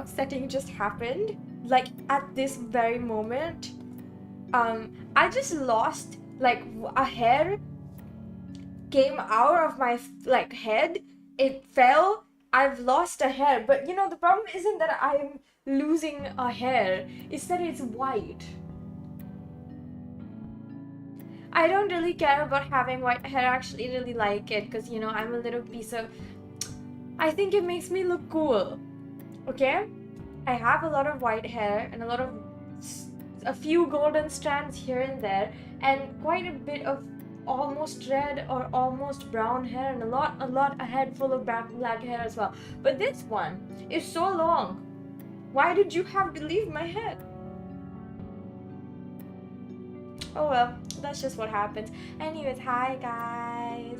upsetting just happened, like at this very moment. I just lost, like, a hair came out of my like head. It fell. I've lost a hair, but you know, the problem isn't that I'm losing a hair, it's that it's white. I don't really care about having white hair. I actually really like it because, you know, I'm a little piece of, I think it makes me look cool. Okay, I have a lot of white hair and a few golden strands here and there, and quite a bit of almost red or almost brown hair, and a head full of black hair as well. But this one is so long. Why did you have to leave my head? Oh well, that's just what happens. Anyways, hi guys.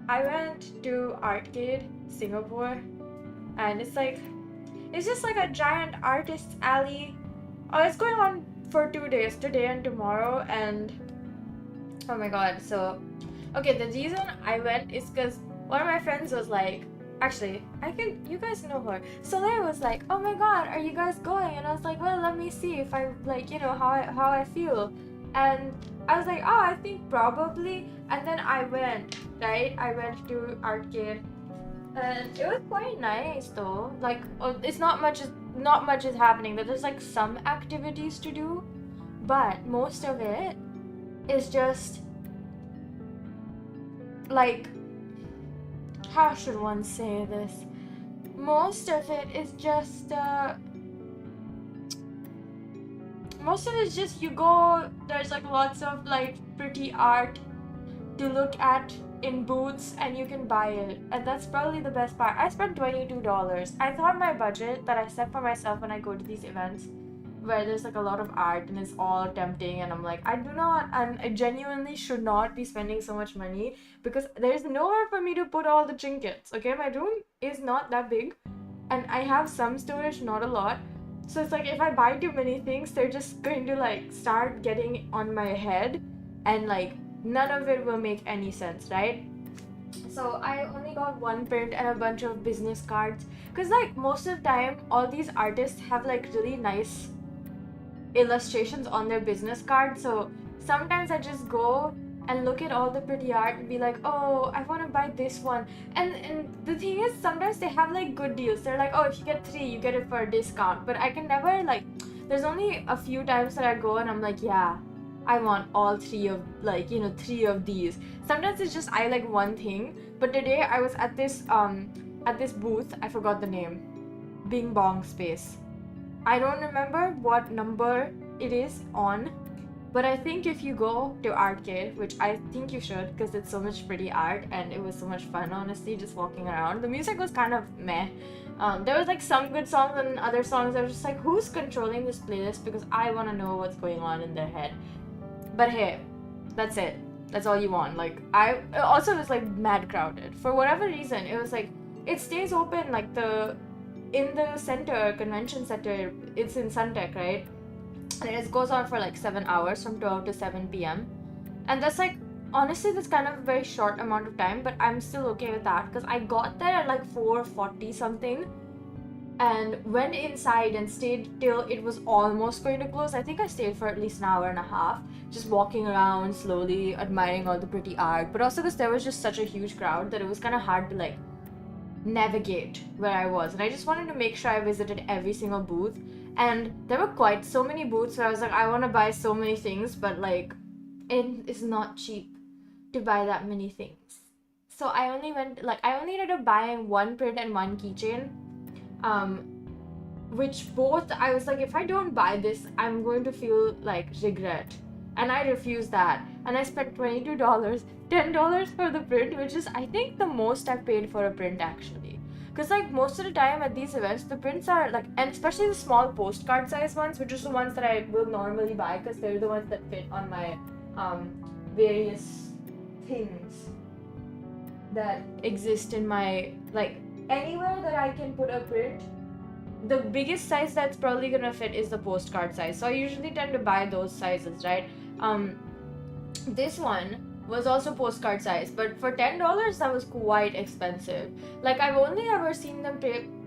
I went to Artcade Singapore, and it's just like a giant artist's alley. Oh, it's going on for 2 days, today and tomorrow, and oh my god. So okay, the reason I went is because one of my friends was like, actually, you guys know her. Soleil was like, oh my god, are you guys going? And I was like, well, let me see if I, like, you know, how I feel. And I was like, oh, I think probably. And then I went, right? I went to Artcade, and it was quite nice though. Like, it's not much is happening, but there's like some activities to do, but most of it is just like, how should one say this? Most of it is just you go, there's like lots of like pretty art to look at in booths, and you can buy it, and that's probably the best part. I spent $22. I thought my budget that I set for myself when I go to these events where there's like a lot of art and it's all tempting, and I'm like, I genuinely should not be spending so much money because there's nowhere for me to put all the trinkets. Okay, my room is not that big and I have some storage, not a lot. So it's like if I buy too many things, they're just going to like start getting on my head, and like none of it will make any sense, right? So I only got one print and a bunch of business cards, because like most of the time all these artists have like really nice illustrations on their business card. So sometimes I just go and look at all the pretty art and be like, oh, I want to buy this one. And the thing is, sometimes they have like good deals. They're like, oh, if you get 3, you get it for a discount. But I can never, like, there's only a few times that I go and I'm like, yeah, I want all 3 of, like, you know, 3 of these. Sometimes it's just I like one thing. But today I was at this booth, I forgot the name, Bing Bong Space. I don't remember what number it is on, but I think if you go to Artcade, which I think you should because it's so much pretty art and it was so much fun, honestly, just walking around. The music was kind of meh. There was like some good songs and other songs that were just like, who's controlling this playlist, because I want to know what's going on in their head. But hey, that's it. That's all you want. Like, it also was like mad crowded. For whatever reason, it was like, it stays open like in the center, convention center, it's in Suntec, right? And it goes on for like 7 hours from 12 to 7 p.m. And that's like, honestly, that's kind of a very short amount of time, but I'm still okay with that because I got there at like 4:40 something and went inside and stayed till it was almost going to close. I think I stayed for at least an hour and a half, just walking around slowly, admiring all the pretty art, but also because there was just such a huge crowd that it was kind of hard to like navigate where I was, and I just wanted to make sure I visited every single booth. And there were quite so many booths where I was like, I want to buy so many things, but like it is not cheap to buy that many things. So I only ended up buying 1 print and 1 keychain, which both I was like, if I don't buy this, I'm going to feel like regret, and I refused that. And I spent $22, $10 for the print, which is I think the most I've paid for a print actually. Because like most of the time at these events, the prints are like, and especially the small postcard size ones, which is the ones that I will normally buy because they're the ones that fit on my various things that exist in my, like, anywhere that I can put a print. The biggest size that's probably gonna fit is the postcard size. So I usually tend to buy those sizes, right? This one was also postcard size, but for $10 that was quite expensive. Like I've only ever seen them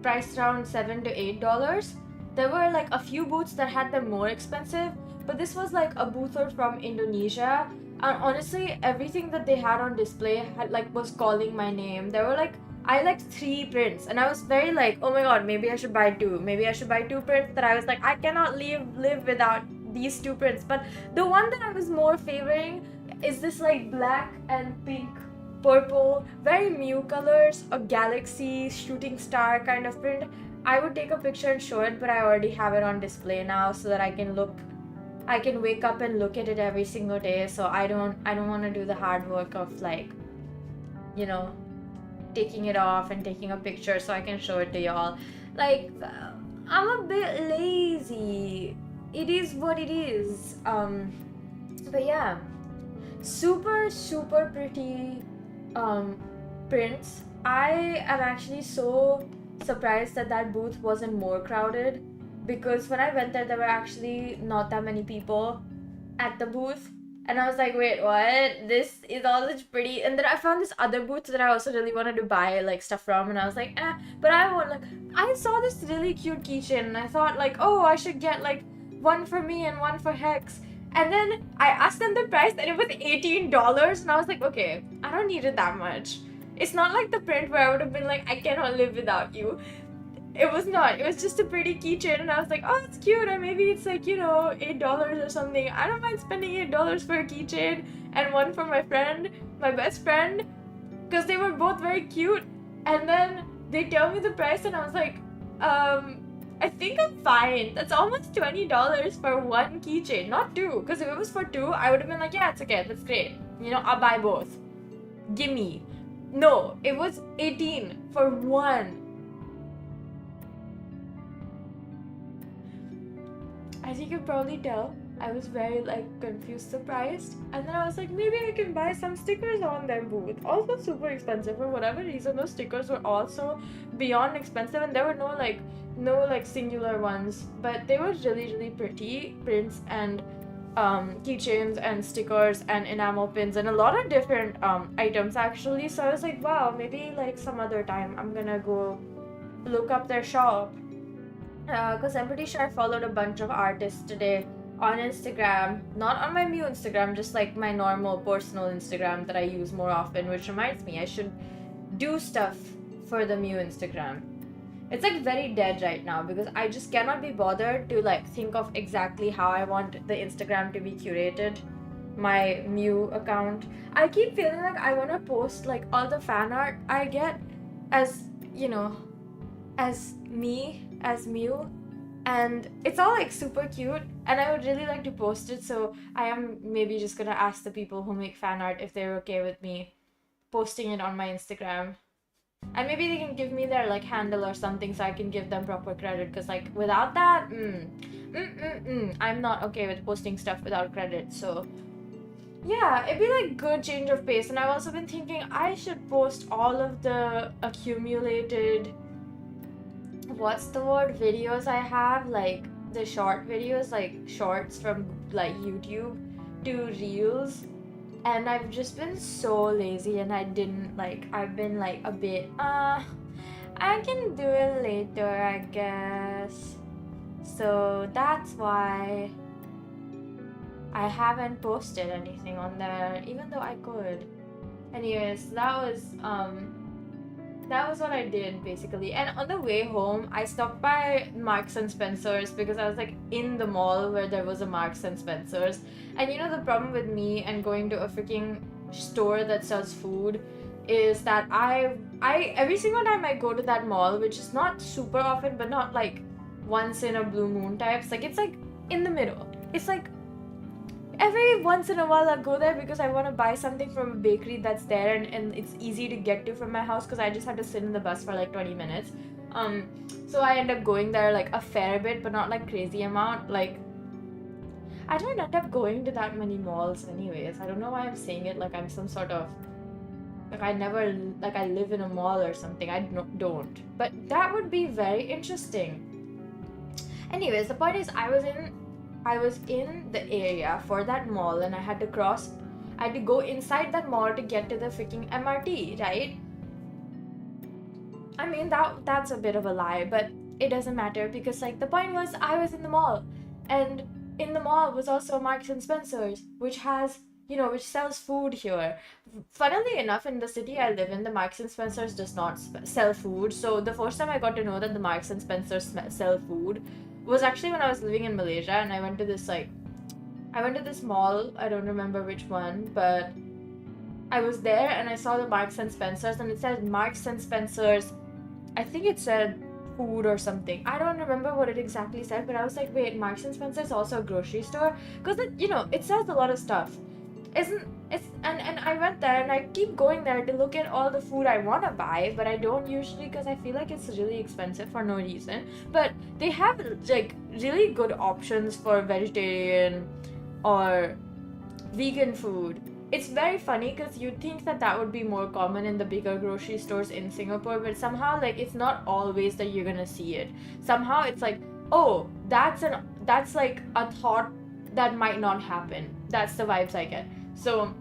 priced around $7 to $8. There were like a few booths that had them more expensive, but this was like a boother from Indonesia, and honestly everything that they had on display had like was calling my name. There were like I liked 3 prints and I was very like, oh my god, maybe I should buy 2. Maybe I should buy 2 prints that I was like, I cannot live without these 2 prints. But the one that I was more favoring is this like black and pink purple, very Mew colors, a galaxy shooting star kind of print. I would take a picture and show it, but I already have it on display now so that I can wake up and look at it every single day. So I don't want to do the hard work of like, you know, taking it off and taking a picture so I can show it to y'all. Like, I'm a bit lazy. It is what it is. But yeah, super pretty prints. I am actually so surprised that booth wasn't more crowded, because when I went there were actually not that many people at the booth. And I was like, wait, what? This is all such pretty. And then I found this other booth that I also really wanted to buy like stuff from, and I was like, but I saw this really cute keychain and I thought like, oh, I should get like one for me and one for Hex. And then I asked them the price and it was $18, and I was like, okay, I don't need it that much. It's not like the print where I would have been like, I cannot live without you. It was not. It was just a pretty keychain, and I was like, oh, it's cute, and maybe it's like, you know, $8 or something. I don't mind spending $8 for a keychain and one for my friend, my best friend, because they were both very cute. And then they tell me the price, and I was like, I think I'm fine. That's almost $20 for one keychain, not 2. Because if it was for 2, I would have been like, yeah, it's okay, that's great. You know, I'll buy both. Gimme. No, it was 18 for one. As you can probably tell, I was very like confused, surprised, and then I was like, maybe I can buy some stickers on their booth. Also super expensive for whatever reason. Those stickers were also beyond expensive, and there were no like singular ones, but they were really pretty prints and keychains and stickers and enamel pins and a lot of different items actually. So I was like, wow, maybe like some other time I'm gonna go look up their shop. Because I'm pretty sure I followed a bunch of artists today on Instagram, not on my Mew Instagram, just like my normal personal Instagram that I use more often, which reminds me I should do stuff for the Mew Instagram. It's like very dead right now because I just cannot be bothered to like think of exactly how I want the Instagram to be curated, my Mew account. I keep feeling like I want to post like all the fan art I get as, you know, as me, as Mew, and it's all like super cute, and I would really like to post it. So I am maybe just gonna ask the people who make fan art if they're okay with me posting it on my Instagram, and maybe they can give me their like handle or something so I can give them proper credit, because like without that I'm not okay with posting stuff without credit. So yeah, it'd be like good change of pace. And I've also been thinking I should post all of the accumulated, what's the word, videos I have, like the short videos, like shorts from like YouTube to reels. And I've just been so lazy, and I've been like a bit I can do it later, I guess. So that's why I haven't posted anything on there, even though I could. Anyways, that was what I did basically. And on the way home, I stopped by Marks and Spencer's because I was like in the mall where there was a Marks and Spencer's. And you know, the problem with me and going to a freaking store that sells food is that I every single time I go to that mall, which is not super often, but not like once in a blue moon types, like it's like in the middle. It's like every once in a while I'll go there because I want to buy something from a bakery that's there, and it's easy to get to from my house because I just have to sit in the bus for like 20 minutes. So I end up going there like a fair bit, but not like crazy amount. Like I don't end up going to that many malls anyways. I don't know why I'm saying it like I'm some sort of like I live in a mall or something. I don't. But that would be very interesting. Anyways, the point is I was in the area for that mall, and I had to cross. I had to go inside that mall to get to the freaking MRT, right? I mean, that's a bit of a lie, but it doesn't matter because, like, the point was I was in the mall, and in the mall was also Marks and Spencer's, which has, which sells food here. Funnily enough, in the city I live in, the Marks and Spencer's does not sell food. So the first time I got to know that the Marks and Spencer's sell food was actually when I was living in Malaysia, and I went to this mall. I don't remember which one, but I was there and I saw the Marks and Spencer's, and it said Marks and Spencer's. I think it said food or something. I don't remember what it exactly said, but I was like, wait, Marks and Spencer is also a grocery store? Because it sells a lot of stuff. And I went there, and I keep going there to look at all the food I want to buy, but I don't usually because I feel like it's really expensive for no reason. But they have like really good options for vegetarian or vegan food. It's very funny because you'd think that would be more common in the bigger grocery stores in Singapore, but somehow, like, it's not always that you're gonna see it. Somehow it's like, oh, that's like a thought that might not happen. That's the vibes I get. So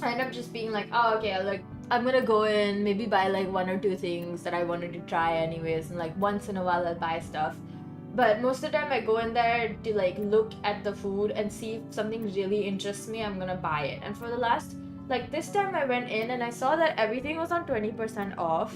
I end up just being like, oh, okay, like, I'm gonna go in, maybe buy like one or two things that I wanted to try anyways, and like once in a while I'll buy stuff. But most of the time I go in there to like look at the food and see if something really interests me, I'm gonna buy it. And for the last, like, this time I went in and I saw that everything was on 20% off.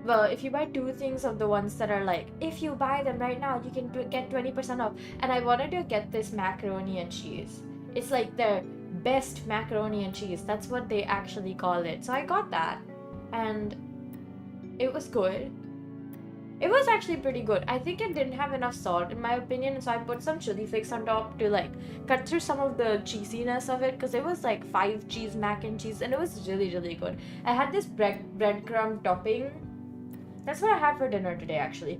Well, if you buy two things of the ones that are like, if you buy them right now, you can get 20% off. And I wanted to get this macaroni and cheese. It's like their best macaroni and cheese. That's what they actually call it. So I got that. And it was good. It was actually pretty good. I think it didn't have enough salt in my opinion, so I put some chili flakes on top to like cut through some of the cheesiness of it, because it was like 5 cheese mac and cheese and it was really, really good. I had this breadcrumb topping. That's what I had for dinner today actually.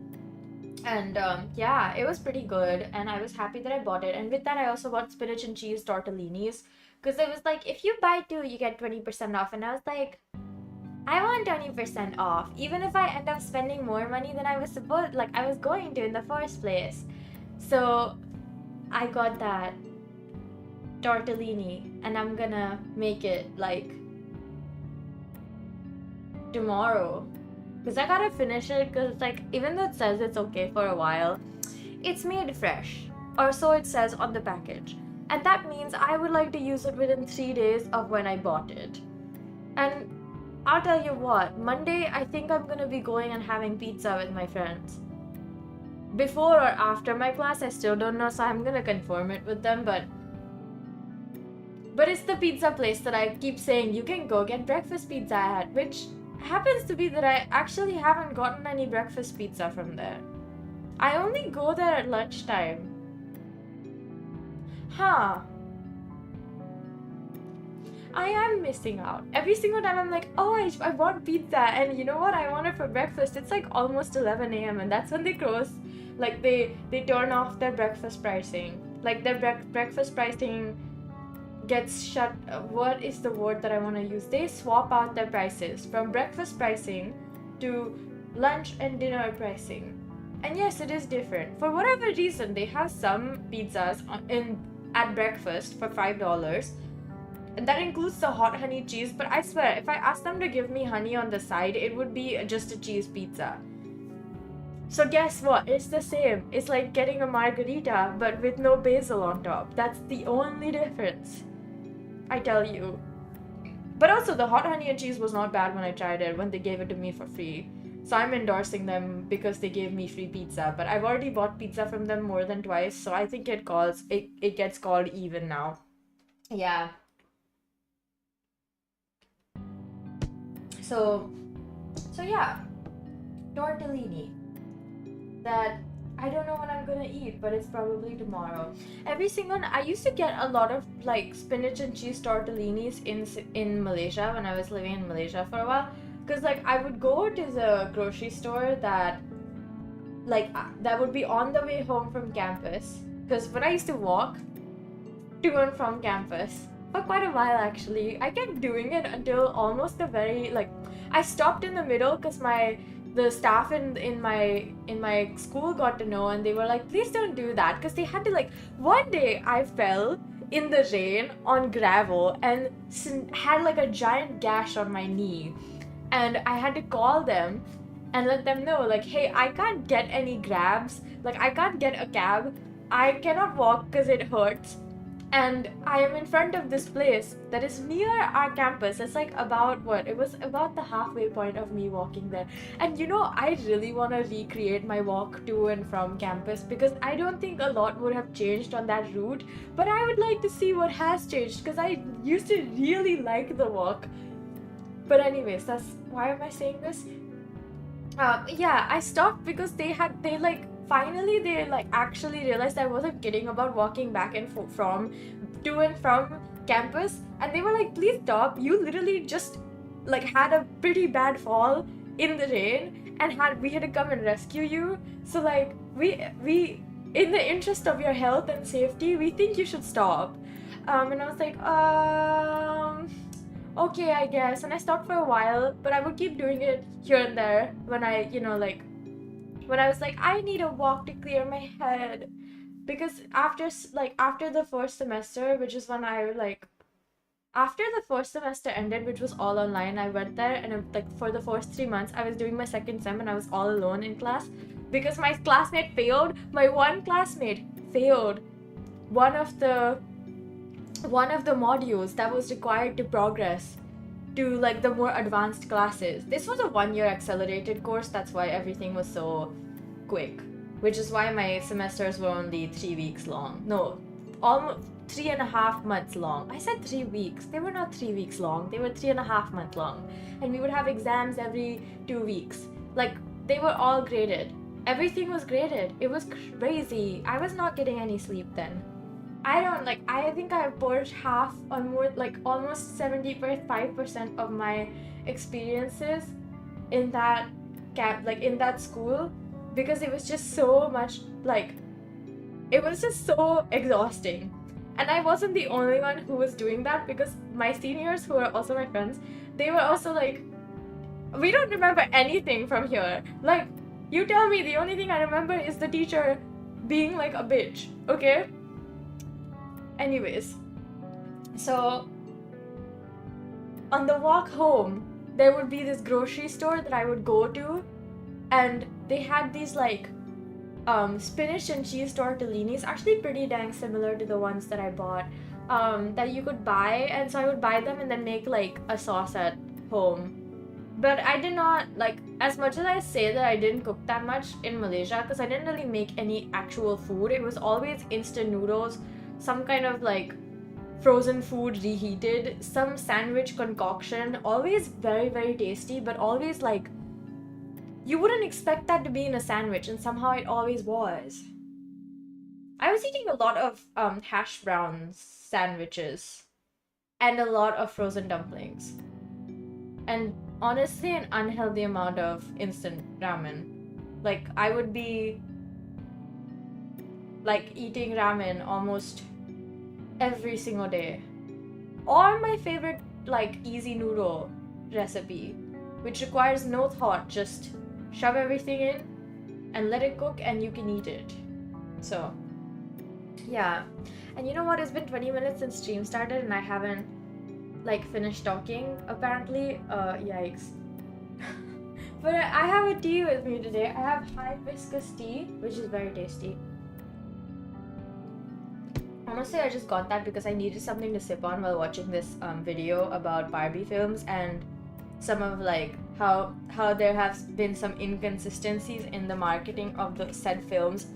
And yeah, it was pretty good and I was happy that I bought it. And with that I also bought spinach and cheese tortellinis, because it was like, if you buy 2 you get 20% off, and I was like, I want 20% off, even if I end up spending more money than I was going to in the first place. So I got that tortellini and I'm gonna make it like tomorrow, because I gotta finish it, because like, even though it says it's okay for a while, it's made fresh, or so it says on the package, and that means I would like to use it within 3 days of when I bought it. And I'll tell you what, Monday I think I'm gonna be going and having pizza with my friends. Before or after my class, I still don't know, so I'm gonna confirm it with them, but it's the pizza place that I keep saying you can go get breakfast pizza at, which happens to be that I actually haven't gotten any breakfast pizza from there. I only go there at lunchtime. Huh. I am missing out. Every single time I'm like, oh, I want pizza, and you know what, I want it for breakfast. It's like almost 11 a.m. and that's when they close. Like they turn off their breakfast pricing. Like their breakfast pricing gets shut. What is the word that I want to use? They swap out their prices from breakfast pricing to lunch and dinner pricing. And yes, it is different. For whatever reason, they have some pizzas at breakfast for $5. And that includes the hot honey cheese, but I swear, if I asked them to give me honey on the side, it would be just a cheese pizza. So guess what? It's the same. It's like getting a margarita, but with no basil on top. That's the only difference. I tell you. But also, the hot honey and cheese was not bad when I tried it, when they gave it to me for free. So I'm endorsing them because they gave me free pizza. But I've already bought pizza from them more than twice, so I think it gets called even now. Yeah. So yeah, tortellini. That I don't know when I'm gonna eat, but it's probably tomorrow. I used to get a lot of like spinach and cheese tortellinis in Malaysia when I was living in Malaysia for a while, because like I would go to the grocery store that would be on the way home from campus, because when I used to walk to and from campus for quite a while actually. I kept doing it until almost the very I stopped in the middle because the staff in my school got to know, and they were like, please don't do that, because they had to one day I fell in the rain on gravel and had like a giant gash on my knee. And I had to call them and let them know, like, hey, I can't get any grabs. Like, I can't get a cab. I cannot walk because it hurts. And I am in front of this place that is near our campus. It's like about what? It was about the halfway point of me walking there. And you know, I really want to recreate my walk to and from campus because I don't think a lot would have changed on that route. But I would like to see what has changed because I used to really like the walk. But anyways, why am I saying this? Yeah, I stopped because they finally actually realized I wasn't kidding about walking back and to and from campus, and they were like, please stop, you literally just like had a pretty bad fall in the rain and we had to come and rescue you, so like we in the interest of your health and safety, we think you should stop. And I was like, okay, I guess. And I stopped for a while, but I would keep doing it here and there when I, when I was like, I need a walk to clear my head. Because after the first semester, which is when after the first semester ended, which was all online, I went there and for the first 3 months, I was doing my second sem and I was all alone in class because my classmate failed. My one classmate failed one of the modules that was required to progress to like the more advanced classes. This was a 1-year accelerated course, that's why everything was so quick, which is why my semesters were only 3 weeks long. No, almost 3.5 months long. I said 3 weeks. They were not 3 weeks long, they were 3.5 months long. And we would have exams every 2 weeks. Like, they were all graded. Everything was graded. It was crazy. I was not getting any sleep then. I think I poured half on more, like almost 75% of my experiences in that in that school, because it was just so much, it was just so exhausting. And I wasn't the only one who was doing that, because my seniors, who are also my friends, they were also like, we don't remember anything from here. Like, you tell me, the only thing I remember is the teacher being like a bitch, okay? Anyways, so on the walk home, there would be this grocery store that I would go to, and they had these spinach and cheese tortellinis, actually pretty dang similar to the ones that I bought, that you could buy, and so I would buy them and then make like a sauce at home. But I did not, as much as I say that I didn't cook that much in Malaysia, because I didn't really make any actual food. It was always instant noodles, some kind of frozen food reheated, some sandwich concoction, always very, very tasty, but always you wouldn't expect that to be in a sandwich, and somehow it always was. I was eating a lot of hash browns sandwiches and a lot of frozen dumplings, and honestly an unhealthy amount of instant ramen. I would be eating ramen almost every single day. Or my favorite easy noodle recipe, which requires no thought, just shove everything in and let it cook and you can eat it. So yeah. And you know what, it's been 20 minutes since stream started and I haven't finished talking apparently. Yikes. But I have a tea with me today. I have hibiscus tea, which is very tasty. Honestly, I just got that because I needed something to sip on while watching this video about Barbie films, and some of how there have been some inconsistencies in the marketing of the said films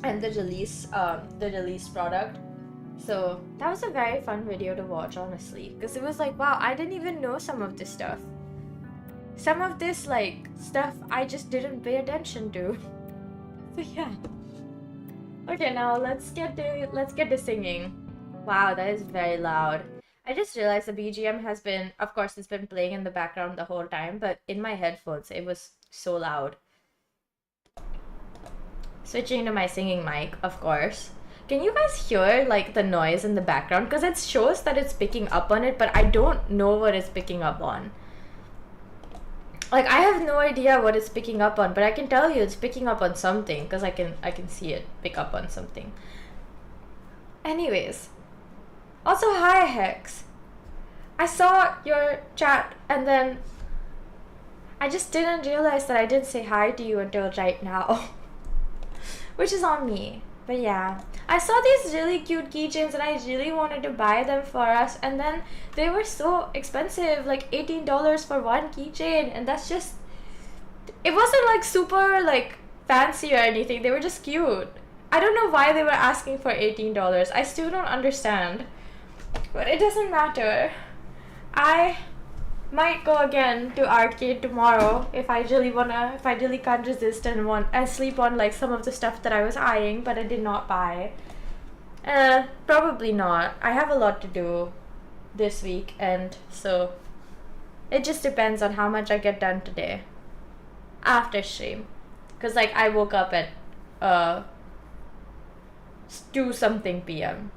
and the release product. So that was a very fun video to watch, honestly, because it was wow, I didn't even know some of this stuff. Some of this stuff I just didn't pay attention to. So yeah. Okay, now let's get to singing. Wow, that is very loud. I just realized the BGM has been, of course, it's been playing in the background the whole time, but in my headphones it was so loud. Switching to my singing mic, of course. Can you guys hear the noise in the background? Because it shows that it's picking up on it, but I don't know what it's picking up on. I have no idea what it's picking up on, but I can tell you it's picking up on something because I can see it pick up on something. Anyways, Also, hi Hex. I saw your chat and then I just didn't realize that I didn't say hi to you until right now. Which is on me. But yeah. I saw these really cute keychains and I really wanted to buy them for us, and then they were so expensive, like $18 for one keychain, and that's just... It wasn't like super like fancy or anything. They were just cute. I don't know why they were asking for $18. I still don't understand. But it doesn't matter. I might go again to arcade tomorrow if I really can't resist and sleep on like some of the stuff that I was eyeing but I did not buy. Probably not. I have a lot to do this week, and so it just depends on how much I get done today after stream. Cause like I woke up at 2 something p.m.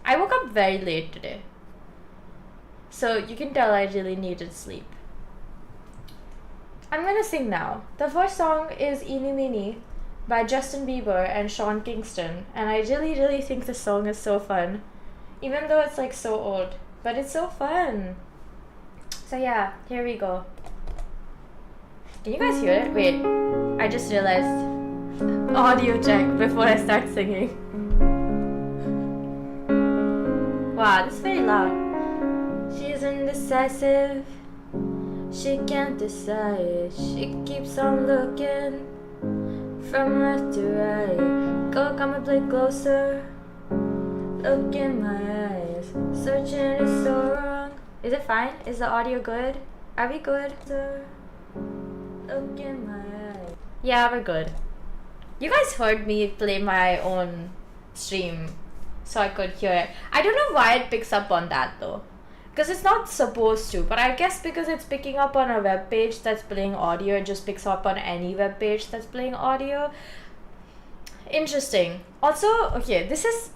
I woke up very late today. So you can tell I really needed sleep. I'm gonna sing now. The first song is Eenie, Meenie by Justin Bieber and Sean Kingston. And I really, really think the song is so fun. Even though it's like so old. But it's so fun. So yeah, here we go. Can you guys hear it? Wait, I just realized. Audio check before I start singing. Wow, this is very loud. She's indecisive, she can't decide. She keeps on looking from left to right. Go come a bit closer, look in my eyes. Searching is so wrong. Is it fine? Is the audio good? Are we good? Look in my eyes. Yeah, we're good. You guys heard me play my own stream so I could hear it. I don't know why it picks up on that though. Because it's not supposed to, but I guess because it's picking up on a web page that's playing audio, it just picks up on any web page that's playing audio. Interesting. Also, okay,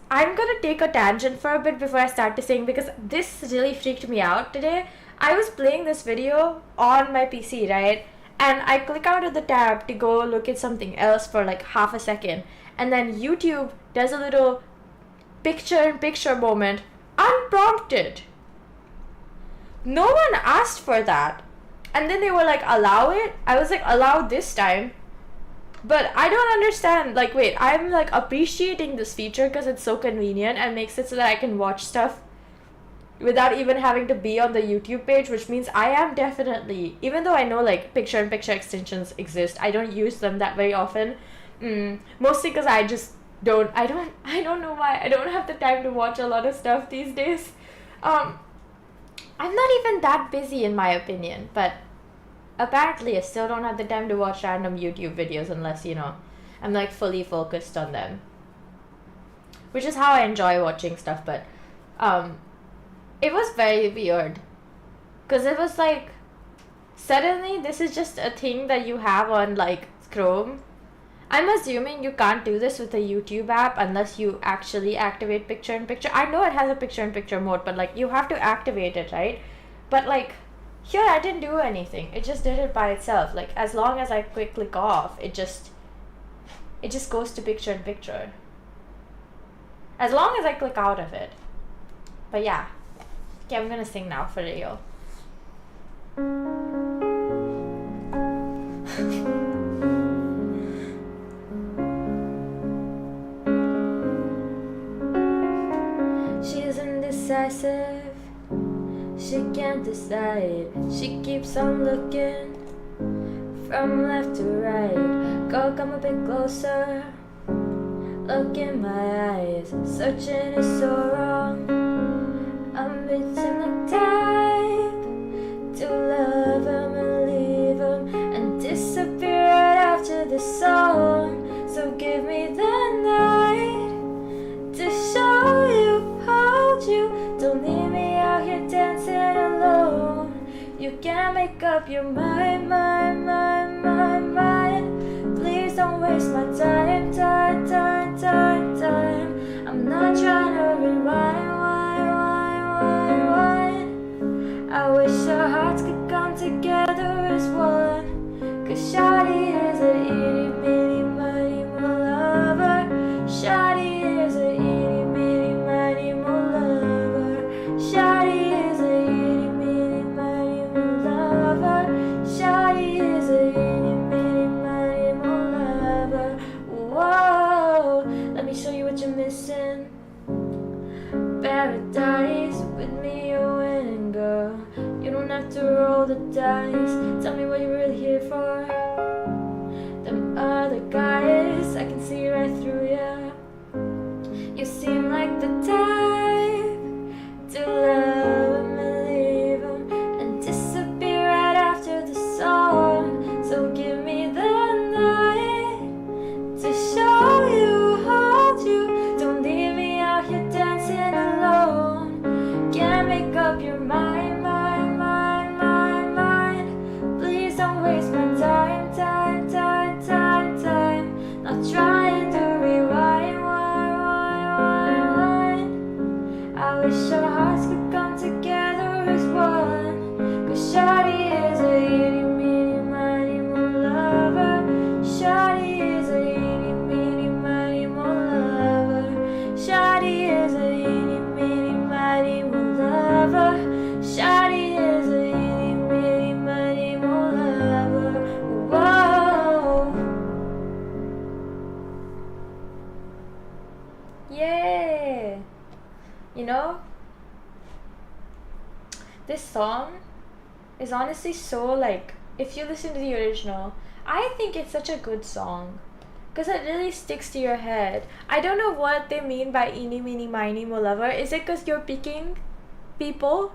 I'm gonna take a tangent for a bit before I start to sing, because this really freaked me out today. I was playing this video on my PC, right? And I click out of the tab to go look at something else for like half a second. And then YouTube does a little picture-in-picture moment, unprompted. No one asked for that. And then they were like, allow it? I was like, allow this time. But I don't understand. Like, wait, I'm like appreciating this feature because it's so convenient and makes it so that I can watch stuff without even having to be on the YouTube page, which means I am definitely, even though I know like picture-in-picture extensions exist, I don't use them that very often. Mostly because I just I don't know why. I don't have the time to watch a lot of stuff these days. I'm not even that busy in my opinion, but apparently I still don't have the time to watch random YouTube videos unless, you know, I'm like fully focused on them. Which is how I enjoy watching stuff, but it was very weird. Because it was like, suddenly this is just a thing that you have on like Chrome. I'm assuming you can't do this with a YouTube app unless you actually activate picture-in-picture. I know it has a picture-in-picture mode, but like you have to activate it, right? But like here I didn't do anything. It just did it by itself. Like as long as I click off, it just goes to picture-in-picture. As long as I click out of it. But yeah. Okay, I'm gonna sing now for real. She's indecisive, she can't decide. She keeps on looking from left to right. Go come a bit closer, look in my eyes. Searching is so wrong. I'm bitching like type to love him and leave him and disappear right after the song. So give me the night to show you, hold you. Don't leave me out here dancing alone. You can't make up your mind, Please don't waste my time. I'm not trying to rewind. I wish our hearts could come together as one. Cause Shawty is a itty bitty mighty mo lover. Shawty is a itty bitty mighty mo lover. paradise. With me you're winning, girl. You don't have to roll the dice. Tell me what you're really here for. Them other guys, I can see right through ya. You seem like the type to love him and leave him and disappear right after the song. So give me the night to show you, hold you. Don't leave me out here dancing alone. Can't make up your mind, mind, mind, mind, mind. Please don't waste my time, time, time, time, time. Not trying to rewind, wind. I wish our hearts could come together as one. Cause Shawty is a itty, meeny, miny, mo lover. Shawty is a itty, meeny, miny, mo lover. Shawty is a itty, meeny, miny, mo lover. Shawty is a itty, meeny, miny, mo lover. Whoa. Yeah. You know, this song is honestly so like, if you listen to the original, I think it's such a good song because it really sticks to your head. I don't know what they mean by eeny, meeny, miny, mo lover. Is it because you're picking people?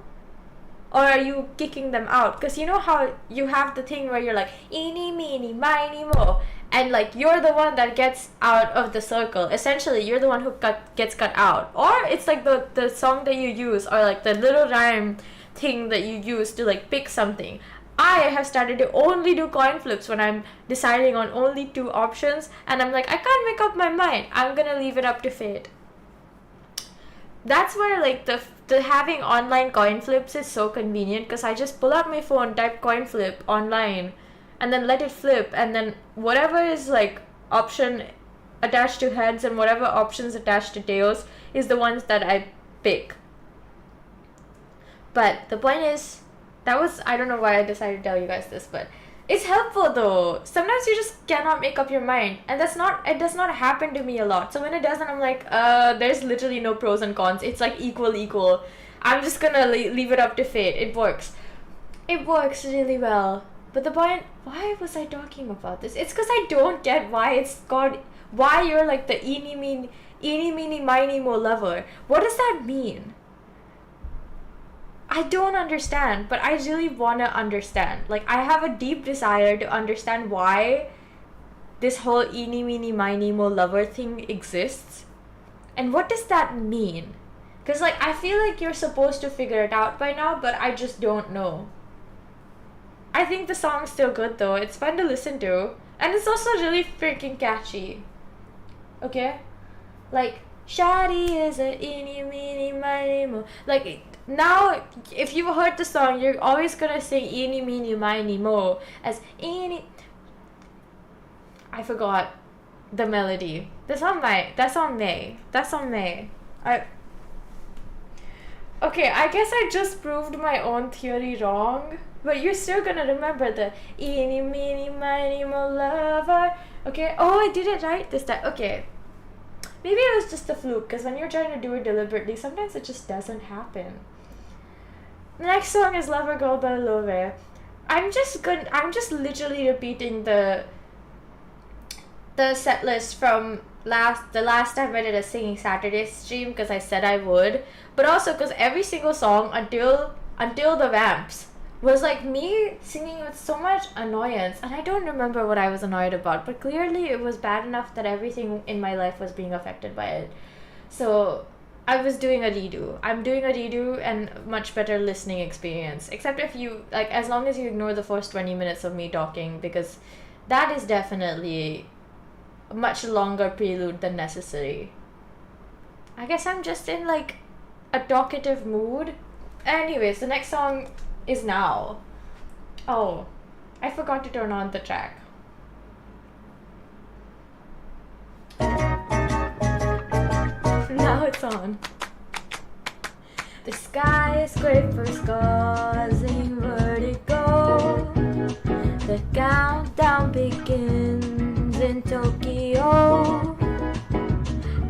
Or are you kicking them out? Because you know how you have the thing where you're like, eeny, meeny, miny, mo. And like, you're the one that gets out of the circle. Essentially, you're the one who gets cut out. Or it's like the song that you use, or like the little rhyme thing that you use to like pick something. I have started to only do coin flips when I'm deciding on only 2 options. And I'm like, I can't make up my mind. I'm gonna leave it up to fate. That's where like the having online coin flips is so convenient, because I just pull out my phone, type coin flip online, and then let it flip, and then whatever is like option attached to heads and whatever options attached to tails is the ones that I pick. But the point is, that was, I don't know why I decided to tell you guys this, but it's helpful though. Sometimes you just cannot make up your mind, and it does not happen to me a lot. So when it does, and I'm like, there's literally no pros and cons. It's like equal. I'm just gonna leave it up to fate. It works really well. But the point, why was I talking about this? It's because I don't get why it's called, why you're like the eeny, meeny, miny, mo lover. What does that mean? I don't understand, but I really want to understand. Like, I have a deep desire to understand why this whole eeny, meeny, miny, mo lover thing exists. And what does that mean? Because, like, I feel like you're supposed to figure it out by now, but I just don't know. I think the song's still good, though. It's fun to listen to. And it's also really freaking catchy. Okay? Like, Shawty is a eeny, meeny, miny, mo. Like, now, if you've heard the song, you're always gonna sing eeny, meeny, miny, mo as eeny. I forgot the melody. That's on May. Okay, I guess I just proved my own theory wrong, but you're still gonna remember the eeny, meeny, miny, mo lover. Okay? Oh, I did it right this time. Okay. Maybe it was just a fluke, because when you're trying to do it deliberately, sometimes it just doesn't happen. The next song is Lover Girl by Laufey. I'm just literally repeating the set list from the last time I did a Singing Saturday stream, because I said I would, but also because every single song until the Vamps was like me singing with so much annoyance, and I don't remember what I was annoyed about, but clearly it was bad enough that everything in my life was being affected by it. So I was doing a redo. I'm doing a redo and much better listening experience. Except if you, like, as long as you ignore the first 20 minutes of me talking, because that is definitely a much longer prelude than necessary. I guess I'm just in, like, a talkative mood. Anyways, the next song is Now. Oh, I forgot to turn on the track. Now it's on. The skyscrapers causing vertigo. The countdown begins in Tokyo.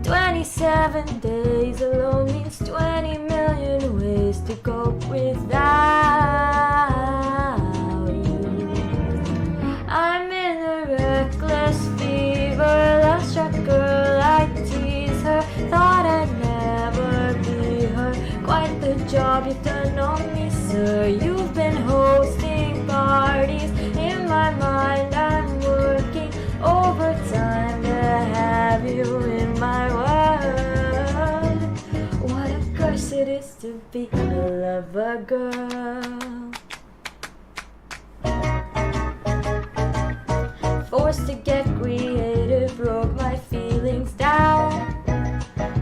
27 days alone means 20 million ways to cope without you. I'm in a reckless fever, lost track girl, I tease her. Thought I'd never be her. Quite the job you've done on me, sir. You've been hosting parties. In my mind I'm working overtime to have you in my world. What a curse it is to be a lover girl. Forced to get creative, broke my feelings down.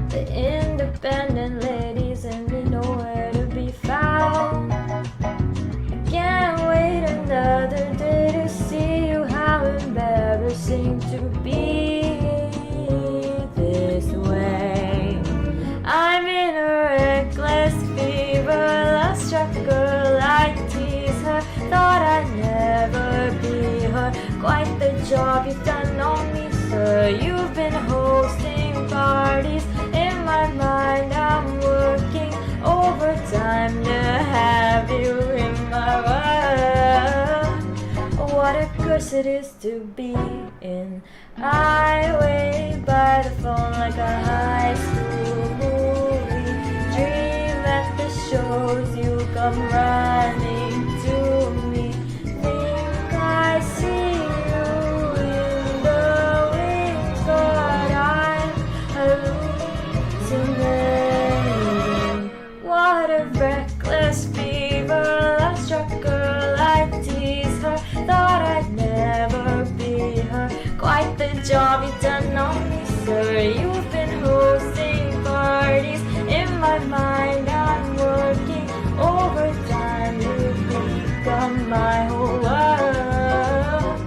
The independent ladies and me nowhere to be found. I can't wait another day to see you. How embarrassing to be this way. I'm in a reckless fever, lost track girl, I tease her. Thought I'd never be her. Quite the job you've done on me, sir. You've been hosting parties. In my mind I'm working overtime to have you in my world. What a curse it is to be in. I wait by the phone like a high school movie. Dream at the shows, you come running to me. Think I see you in the wings, but I'm hallucinating. What a reckless fever, lost track girl, I tease her. Thought I'd never be her. Quite the job you've done on me, sir. You've been hosting parties. In my mind I'm working overtime. You've become my whole world.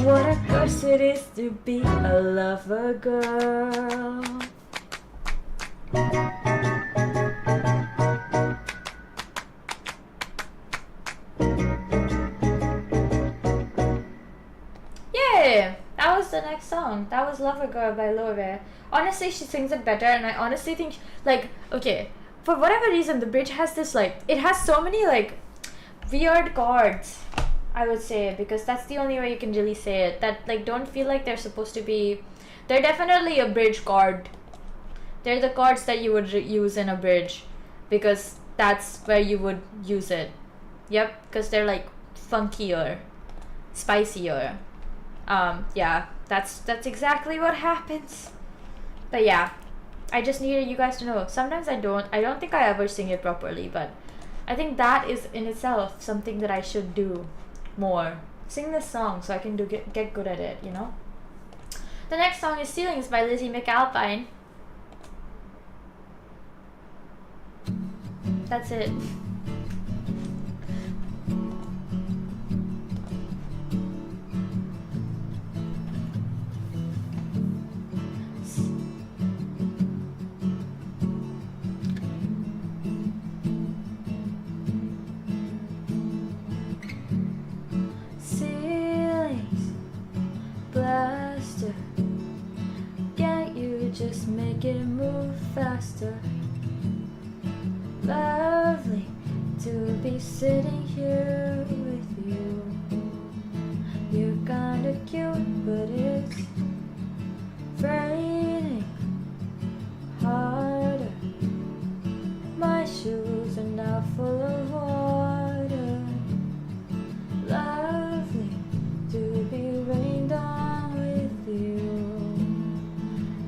What a curse it is to be a lover girl. Yeah, that was the next song. That was Lover Girl by Laufey. Honestly, she sings it better, and I honestly think, like, okay, for whatever reason, the bridge has this, like, it has so many, like, weird chords, I would say, because that's the only way you can really say it, that, like, don't feel like they're supposed to be, they're definitely a bridge chord. They're the chords that you would use in a bridge, because that's where you would use it. Yep, because they're, like, funkier, spicier. Yeah, that's exactly what happens. But yeah, I just needed you guys to know. Sometimes I don't think I ever sing it properly, but I think that is in itself something that I should do more. Sing this song so I can get good at it, you know? The next song is Ceilings by Lizzy McAlpine. That's it. Blaster, can't you just make it move faster? Lovely to be sitting here with you. You're kinda cute, but it's raining harder. My shoes are now full of water. Lovely to be rained on with you.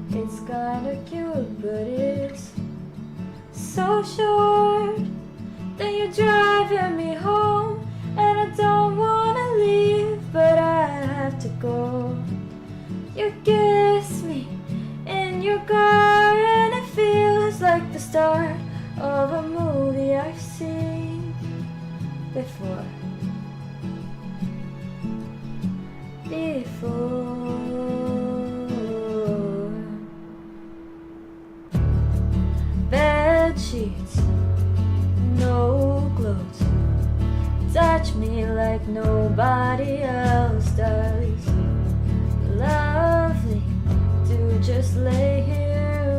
It's kinda cute, but it's so short. Then you're driving me home, and I don't wanna leave, but I have to go. You kiss me in your car, and it feels like the start of a movie I've seen before. Bed sheets, no clothes, touch me like nobody else does. Lovely to just lay here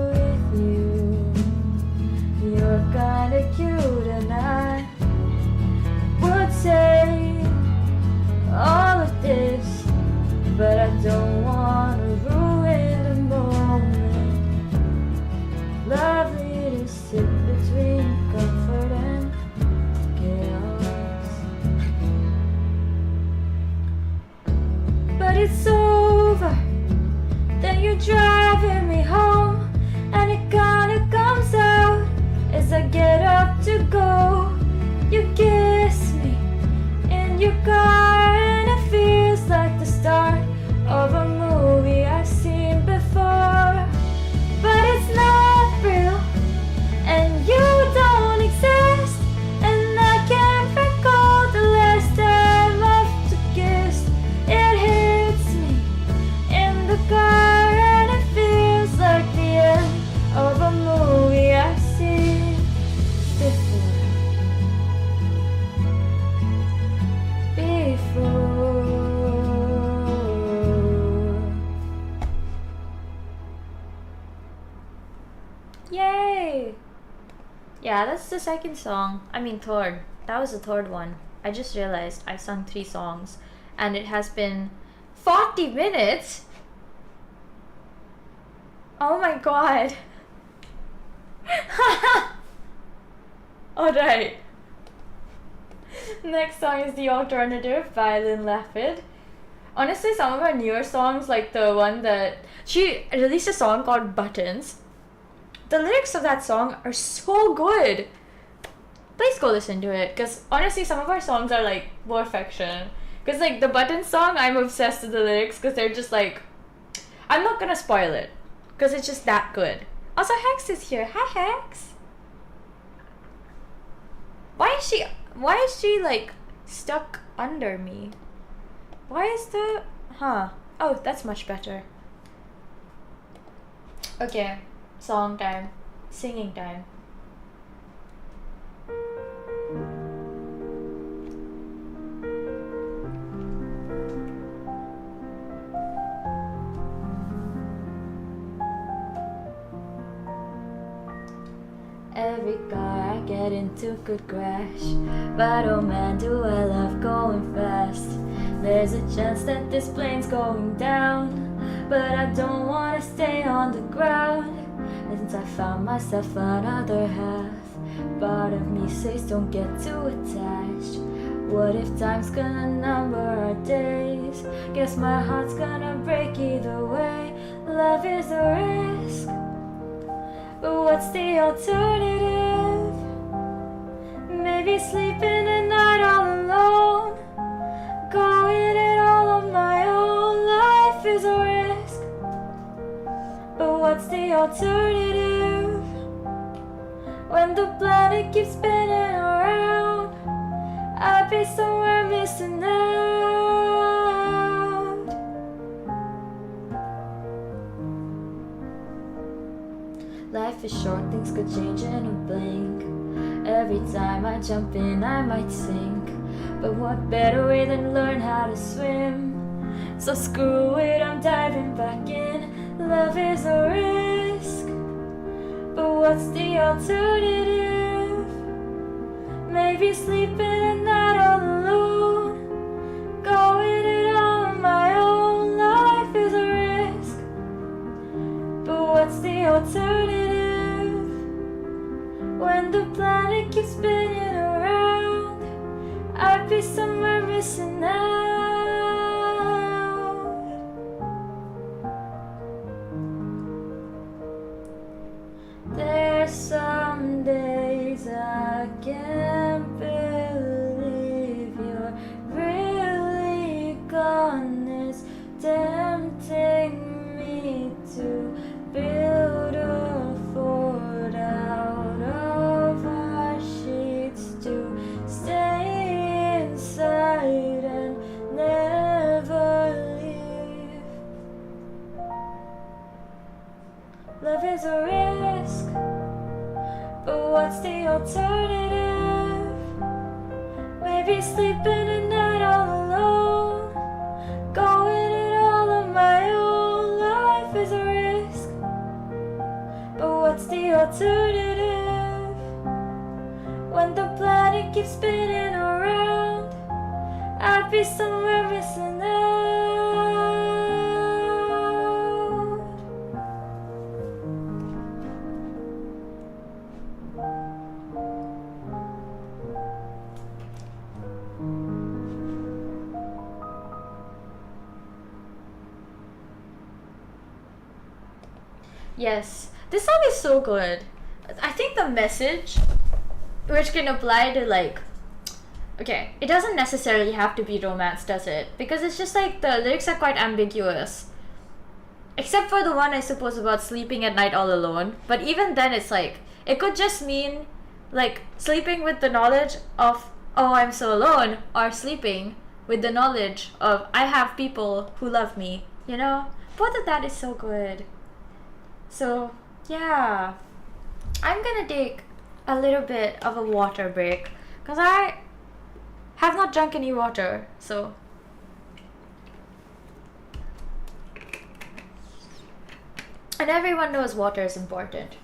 you're driving me home, and it kinda comes out as I get up to go. You kiss me in your car, and it feels like the start of a movie I've seen before. But it's not real, and you don't exist, and I can't recall the last time I've kissed. It hits me in the car, and it feels like the end of a movie I've seen before. Yay! Yeah, that's the second song. I mean third. That was the third one. I just realized I've sung 3 songs and it has been 40 minutes. Oh my god. Alright. Next song is The Alternative by Lyn Lapid. Honestly, some of her newer songs, like the one that she released a song called Buttons. The lyrics of that song are so good. Please go listen to it, because honestly some of our songs are like perfection. Because like the Buttons song, I'm obsessed with the lyrics because they're just like, I'm not gonna spoil it because it's just that good. Also, Hex is here. Hi, Hex. Why is she like stuck under me? Why is the oh, that's much better. Okay, song time, singing time. Every car I get into could crash, but oh man, do I love going fast. There's a chance that this plane's going down, but I don't wanna stay on the ground. And since I found myself another half, part of me says don't get too attached. What if time's gonna number our days? Guess my heart's gonna break either way. Love is a risk, but what's the alternative? Maybe sleeping at night all alone, going it all on my own. Life is a risk, but what's the alternative? When the planet keeps spinning around, I'd be somewhere missing out. Life is short, things could change in a blink. Every time I jump in, I might sink. But what better way than learn how to swim? So screw it, I'm diving back in. Love is a risk, but what's the alternative? Maybe sleeping at night all alone, going it all on my own. Life is a risk, but what's the alternative? When the planet keeps spinning around, I'd be somewhere missing out. There's some days I can't believe you're really gone. It's tempting me to build a fort out of our sheets, to stay inside and never leave. Love is a risk, but what's the alternative? Maybe sleeping at night all alone, going it all on my own. Life is a risk, but what's the alternative? When the planet keeps spinning around, I'd be somewhere missing out. Yes, this song is so good. I think the message, which can apply to like, okay, it doesn't necessarily have to be romance, does it? Because it's just like the lyrics are quite ambiguous. Except for the one, I suppose, about sleeping at night all alone. But even then, it's like, it could just mean like sleeping with the knowledge of, oh, I'm so alone, or sleeping with the knowledge of, I have people who love me, you know? Both of that is so good. So, yeah. I'm gonna take a little bit of a water break because I have not drunk any water, so. And everyone knows water is important.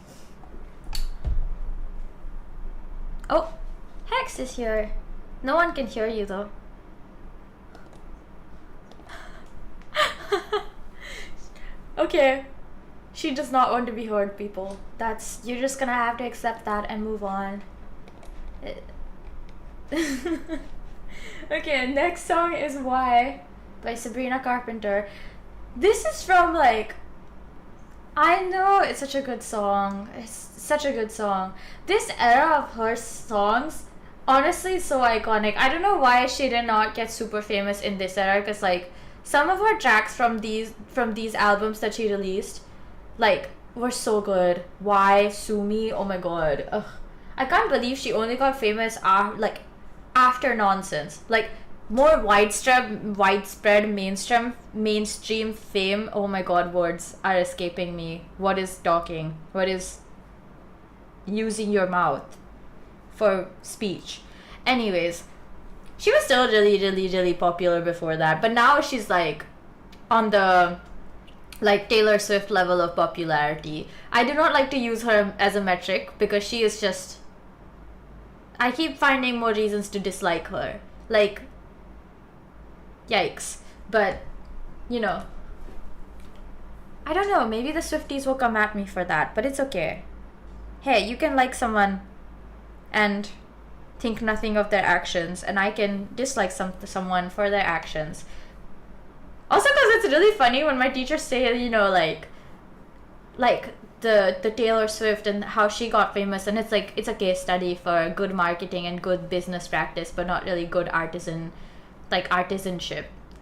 Oh, Hex is here. No one can hear you though. Okay. She does not want to be heard, people. That's, you're just gonna have to accept that and move on. Okay, next song is Why by Sabrina Carpenter. This is from like, I know it's such a good song. It's such a good song. This era of her songs, honestly, is so iconic. I don't know why she did not get super famous in this era, because like some of her tracks from these albums that she released, like, were so good. Why, Sue Me, oh my god. Ugh. I can't believe she only got famous after Nonsense. Like, more widespread mainstream fame. Oh my god, words are escaping me. What is talking? What is using your mouth for speech? Anyways, she was still really popular before that, but now she's like on the like Taylor Swift level of popularity. I do not like to use her as a metric because she is just, I keep finding more reasons to dislike her. Like, yikes. But, you know, I don't know, maybe the Swifties will come at me for that, but it's okay. Hey, you can like someone and think nothing of their actions, and I can dislike someone for their actions. Also, because it's really funny when my teachers say, you know, like the Taylor Swift and how she got famous, and it's like, it's a case study for good marketing and good business practice, but not really good artisanship.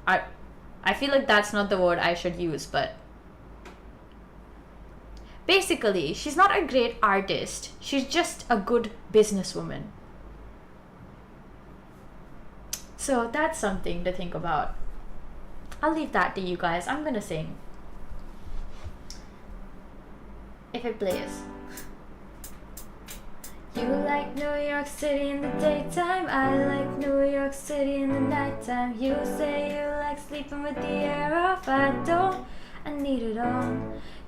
I feel like that's not the word I should use, but basically, she's not a great artist. She's just a good businesswoman. So that's something to think about. I'll leave that to you guys. I'm gonna sing. If it plays. You like New York City in the daytime, I like New York City in the nighttime. You say you like sleeping with the air off, I don't, I need it all.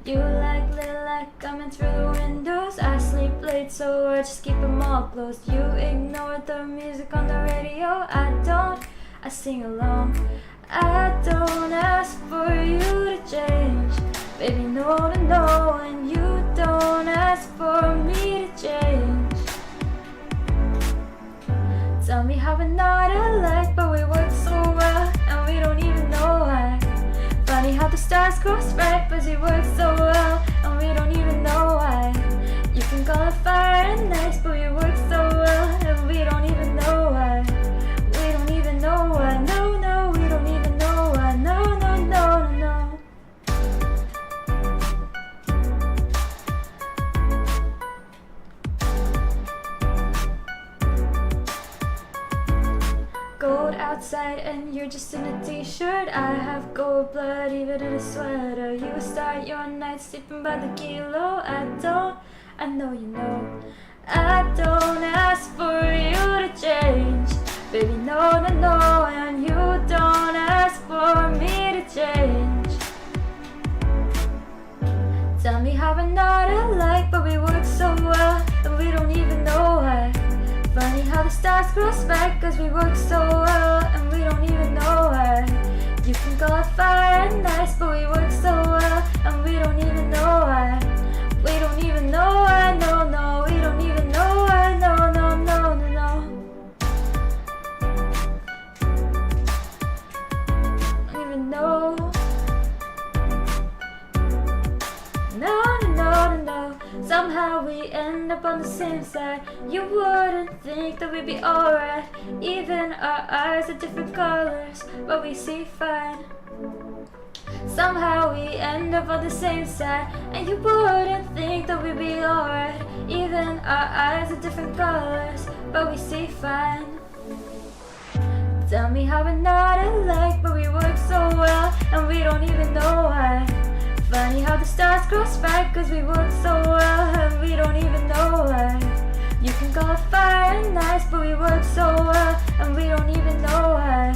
You like little light coming through the windows, I sleep late so I just keep them all closed. You ignore the music on the radio, I don't, I sing along. I don't ask for you to change, baby, no, and you don't ask for me to change. Tell me how we're not alike, but we work so well, and we don't even know why. Funny how the stars cross right, but we work so well, and we don't even know why. You can call it fire and ice, but we work so well, and we don't even know why. We don't even know why, no, we don't even know why, no. Gold outside and you're just in a t-shirt. I have gold blood even in a sweater. You start your night sleeping by the kilo. I don't, I know you know. I don't ask for you to change, baby, no, and you don't ask for me to change. Tell me how we're not alike, but we work so well, and we don't even know why. Funny how the stars cross right, cause we work so well, and we don't even know why. You can call it fire and ice, but we work so well, and we don't even know why. We don't even know why, no, we don't even know why, no. Don't even know. No. Somehow we end up on the same side. You wouldn't think that we'd be alright. Even our eyes are different colors, but we see fine. Somehow we end up on the same side, and you wouldn't think that we'd be alright. Even our eyes are different colors, but we see fine. Tell me how we're not alike, but we work so well, and we don't even know why. Funny how the stars cross right, cause we work so well, and we don't even know why. You can call it fire and ice, but we work so well, and we don't even know why.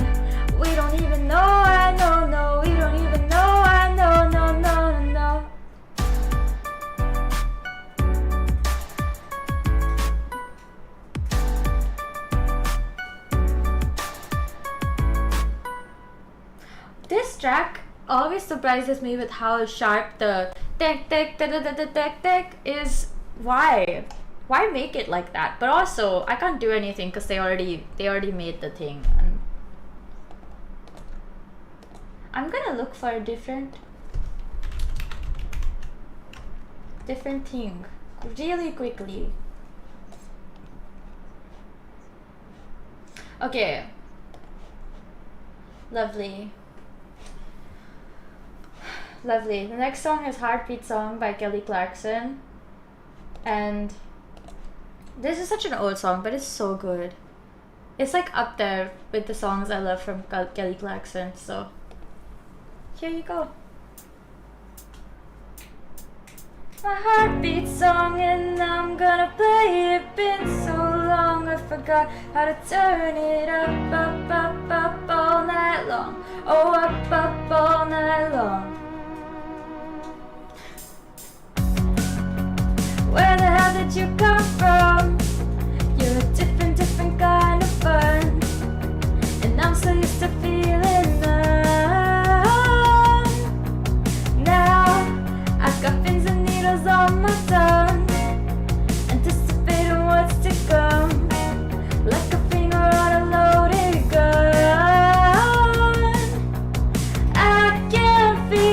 We don't even know why, no, no, we don't even know why, no, no, no, no, no. This track always surprises me with how sharp the tick tick tick tick tick tick tick is. Why make it like that? But also I can't do anything because they already made the thing. And I'm gonna look for a different thing really quickly. Okay, lovely. Lovely. The next song is Heartbeat Song by Kelly Clarkson. And this is such an old song, but it's so good. It's like up there with the songs I love from Kelly Clarkson. So here you go. My heartbeat song, and I'm gonna play it. Been so long I forgot how to turn it up, up, up, up all night long. Oh, up, up all night long. Where the hell did you come from? You're a different kind of fun, and I'm so used to feeling numb. Now I've got pins and needles on my tongue, anticipating what's to come, like a finger on a loaded gun. I can feel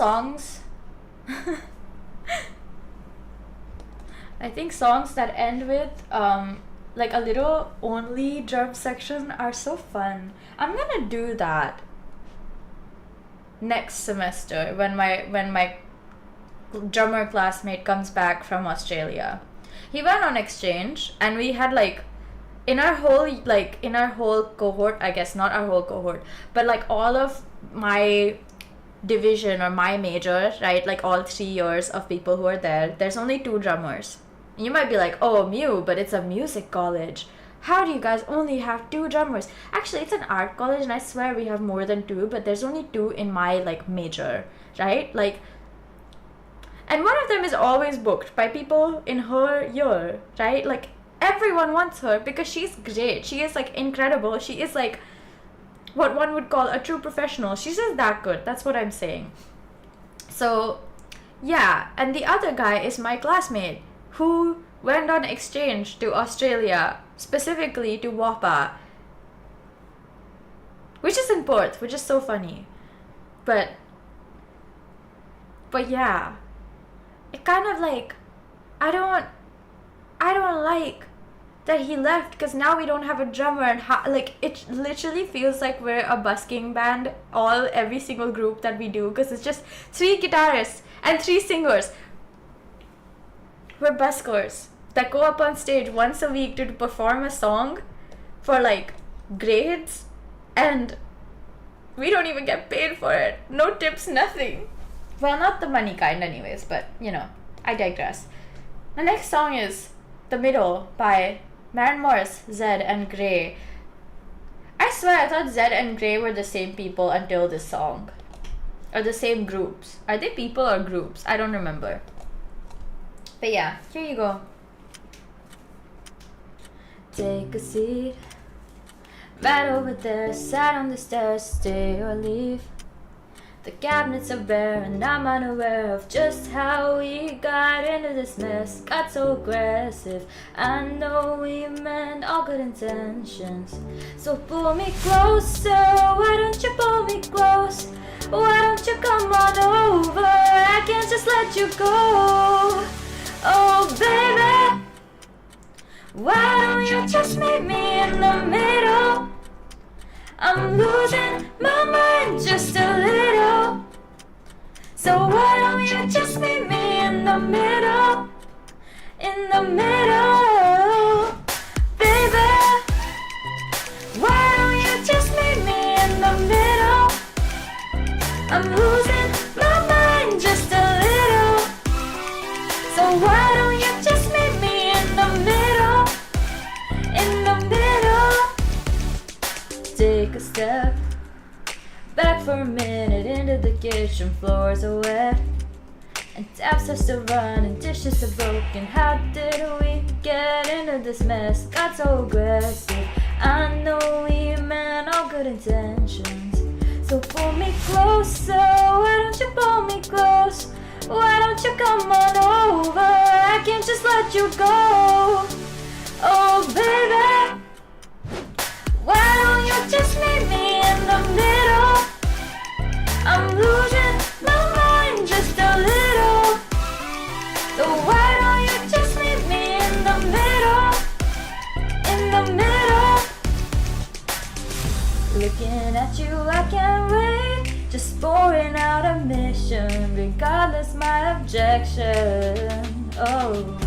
songs I think songs that end with like a little only drum section are so fun. I'm gonna do that next semester when my drummer classmate comes back from Australia. He went on exchange, and we had like in our whole cohort, I guess not our whole cohort, but like all of my division or my major, right, like all 3 years of people who are there's only 2 drummers. You might be like, oh, Mew, but it's a music college. How do you guys only have 2 drummers? Actually, it's an art college, and I swear we have more than 2, but there's only 2 in my like major, right? Like, and one of them is always booked by people in her year, right? Like, everyone wants her because she's great. She is like incredible. She is like what one would call a true professional. She's just that good. That's what I'm saying. So, yeah. And the other guy is my classmate who went on exchange to Australia, specifically to WAPA, which is in Perth, which is so funny. But yeah, it kind of like, I don't like that he left, because now we don't have a drummer, and like it literally feels like we're a busking band, every single group that we do, because it's just 3 guitarists and 3 singers. We're buskers that go up on stage once a week to perform a song for like grades, and we don't even get paid for it. No tips, nothing. Well, not the money kind anyways, but you know, I digress. The next song is The Middle by Maren, Zedd, and Grey. I swear I thought Zedd and Grey were the same people until this song. Or the same groups. Are they people or groups? I don't remember. But yeah, here you go. Take a seat right over there, sat on the stairs, stay or leave. The cabinets are bare and I'm unaware of just how we got into this mess. Got so aggressive, I know we meant all good intentions. So pull me closer, why don't you pull me close? Why don't you come on over, I can't just let you go. Oh baby, why don't you just meet me in the middle? I'm losing my mind just a little. So why don't you just meet me in the middle? In the middle, baby. Why don't you just meet me in the middle? I'm losing my mind just a little. So why don't you just meet me in the middle? In the middle. Take a step back for a minute into the kitchen. Floors are wet and taps are still running, dishes are broken. How did we get into this mess? Got so aggressive, I know we meant all good intentions. So pull me closer, why don't you pull me close? Why don't you come on over, I can't just let you go. Oh baby, why don't you just meet me in the middle? I'm losing my mind just a little. So why don't you just meet me in the middle? In the middle. Looking at you, I can't wait. Just pouring out a mission, regardless my objection. Oh,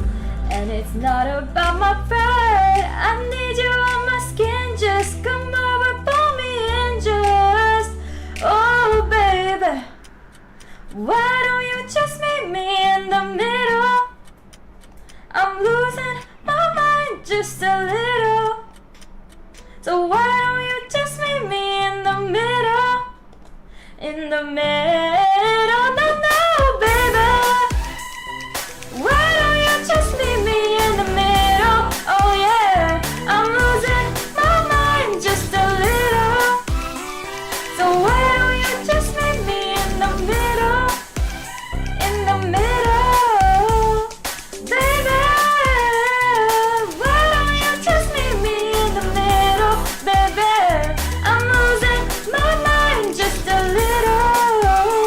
and it's not about my pride. I need you on my skin. Just come over, pull me in just. Oh baby, why don't you just meet me in the middle? I'm losing my mind just a little. So why don't you just meet me in the middle? In the middle, no, no, baby. Why don't you just meet me in the middle? Oh yeah, I'm losing my mind just a little. So why don't you just meet me in the middle? In the middle, baby. Why don't you just meet me in the middle, baby? I'm losing my mind just a little.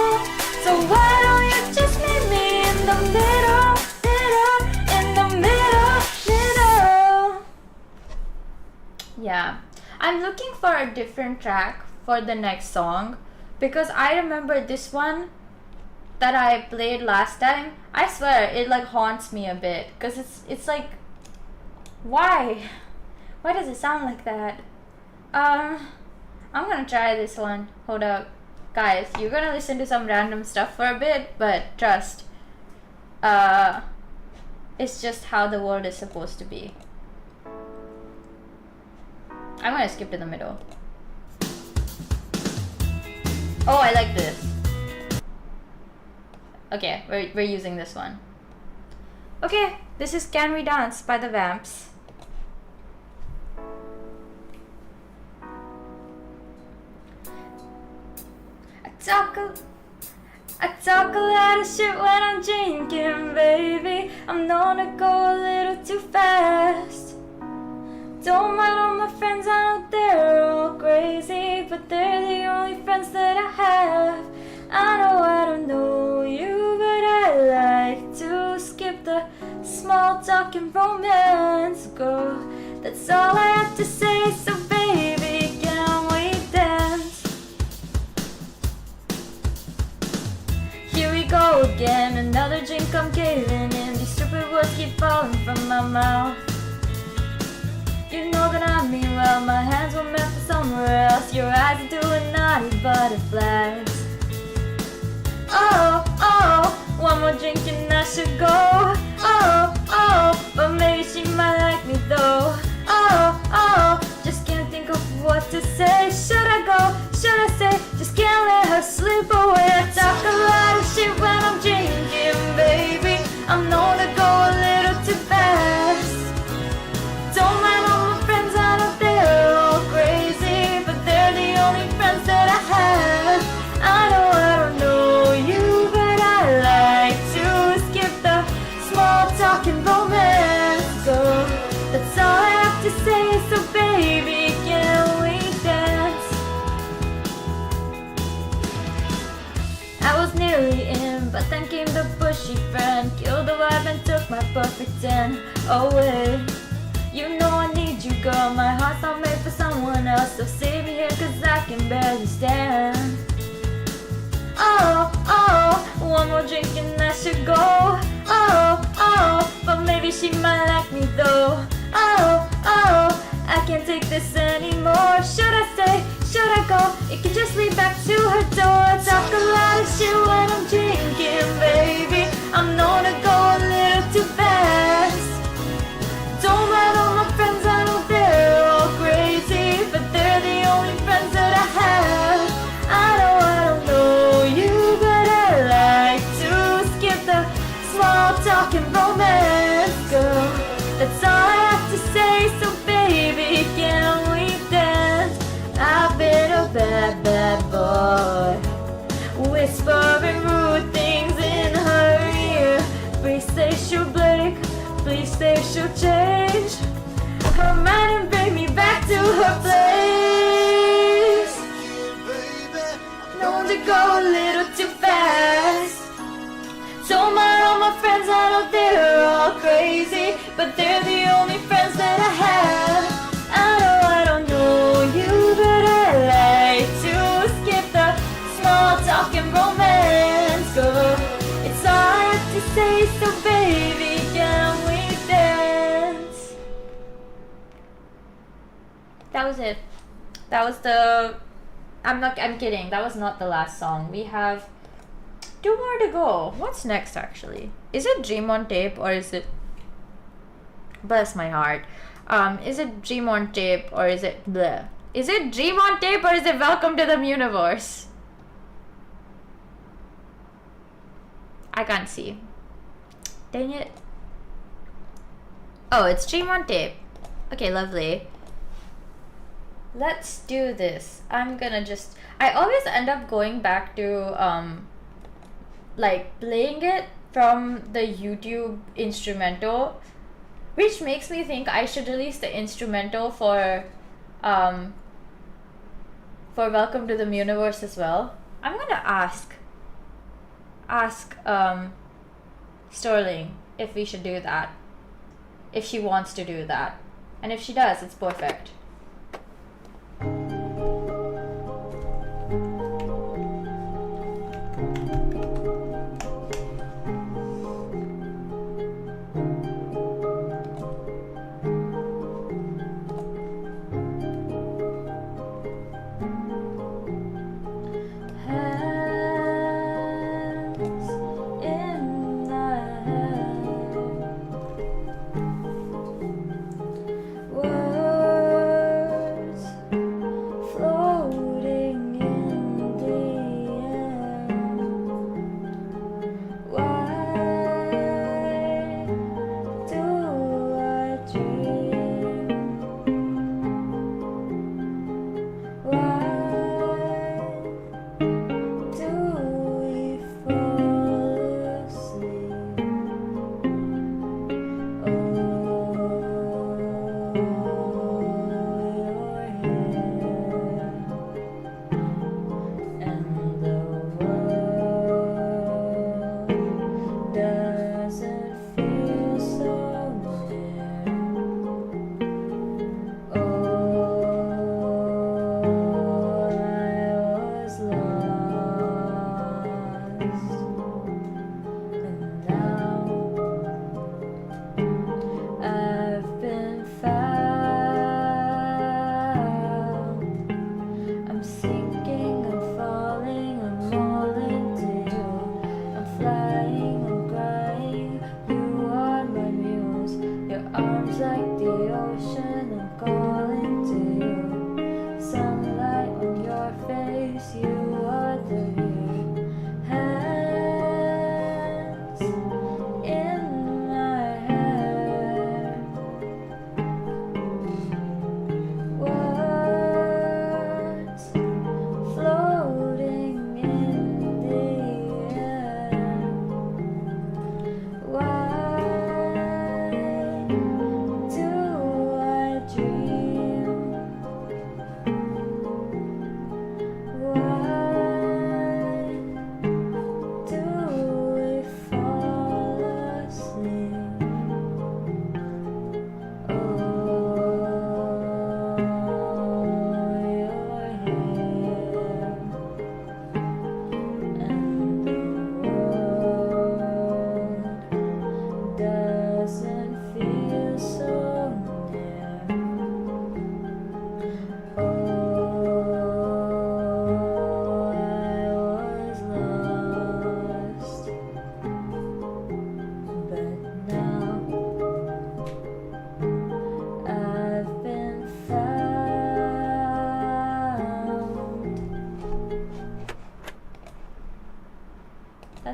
looking for a different track for the next song because I remember this one that I played last time. I swear it like haunts me a bit because it's like, why does it sound like that? I'm gonna try this one. Hold up, guys, you're gonna listen to some random stuff for a bit, but trust, it's just how the world is supposed to be. I'm gonna skip to the middle. Oh, I like this. Okay, we're using this one. Okay, this is Can We Dance by the Vamps. I talk a lot of shit when I'm drinking, baby. I'm known to go a little too fast. Don't mind all my friends, I know they're all crazy, but they're the only friends that I have. I know I don't know you, but I like to skip the small talk and romance, girl. That's all I have to say, so baby, can we dance? Here we go again, another drink I'm caving in. These stupid words keep falling from my mouth. You know that I mean well, my hands were meant for somewhere else. Your eyes are doing naughty butterflies. Oh, oh, one more drink and I should go. Oh, oh, but maybe she might like me though. Oh, oh, just can't think of what to say. Should I go? Should I say? Just can't let her slip away. I talk a lot of shit when I'm drinking, baby. I'm known to go a little too fast. Don't mind all my friends, I know they're all crazy, but they're the only friends that I have. I know I don't know you, but I like to skip the small talk and romance, girl. That's all I have to say, so baby, can we dance? I was nearly in, but then came the pushy friend, killed the vibe and took my perfect 10 away. You know I need you, girl, my heart's not made for someone else, so save me here cause I can barely stand. Oh, oh, one more drink and I should go. Oh, oh, but maybe she might like me though. Oh, oh, I can't take this anymore. Should I stay? Should I go? It could just lead back to her door. I talk a lot of shit when I'm drinking, baby. I'm known to go a little too fast. Don't mind all my friends, I know they're all crazy, but they're the only friends that I have. I know I don't know you, but I like to skip the small talk and romance, girl. That's all I have to say, so baby, can we dance? I've been a bad, bad boy, whispering rude things in her ear. Please say she'll break, please say she'll change her mind and bring me back to her place. Known to go a little too fast. Don't mind all my friends, I know they're all crazy, but they're the only friends that I have. I know I don't know you, but I like to skip the small talk and romance, girl. It's all I have to say, so baby, can we dance? That was it. That was the... I'm kidding. That was not the last song. We have 2 more to go. What's next, actually? Is it Dream on Tape or is it... Bless my heart. Is it Dream on Tape or is it... Bleh. Is it Dream on Tape or is it Welcome to the Mewniverse? I can't see. Dang it. Oh, it's Dream on Tape. Okay, lovely. Let's do this. I'm gonna just... I always end up going back to, like, playing it from the YouTube instrumental, which makes me think I should release the instrumental for Welcome to the Mewniverse as well. I'm gonna ask Sterling if we should do that, if she wants to do that, and if she does, it's perfect.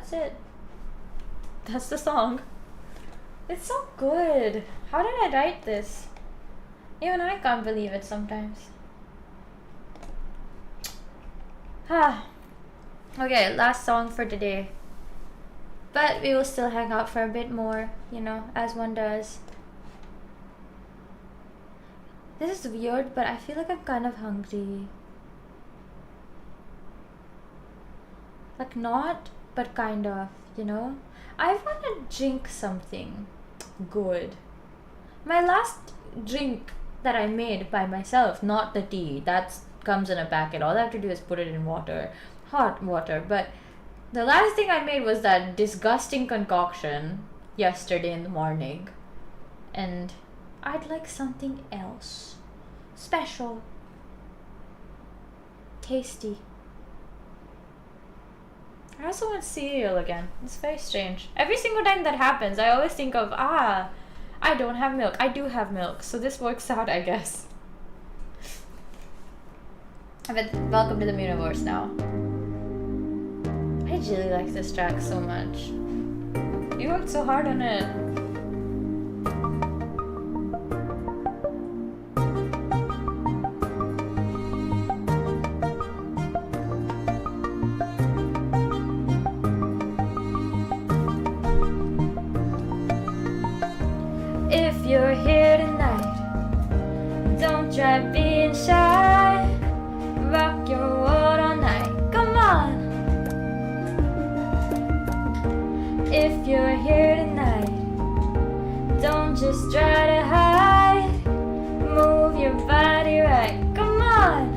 that's it. That's the song. It's so good. How did I write this? Even I can't believe it sometimes. Okay, last song for today. But we will still hang out for a bit more, you know, as one does. This is weird, but I feel like I'm kind of hungry. Like not, but kind of, you know? I want to drink something good. My last drink that I made by myself, not the tea, that comes in a packet. All I have to do is put it in water, hot water. But the last thing I made was that disgusting concoction yesterday in the morning. And I'd like something else. Special. Tasty. I also want cereal again. It's very strange. Every single time that happens, I always think of, I don't have milk. I do have milk, so this works out, I guess. But welcome to the mewniverse now. I really like this track so much. You worked so hard on it. If you're here tonight, don't try being shy. Rock your world all night, come on. If you're here tonight, don't just try to hide. Move your body right, come on.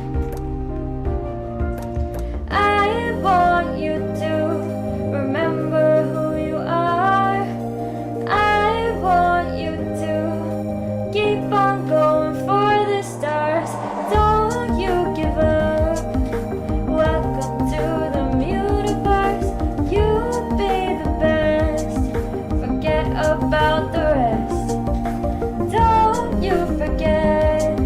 I want you to remember who you are. I want you to keep on going for the stars. Don't you give up. Welcome to the mewniverse. You be the best. Forget about the rest. Don't you forget.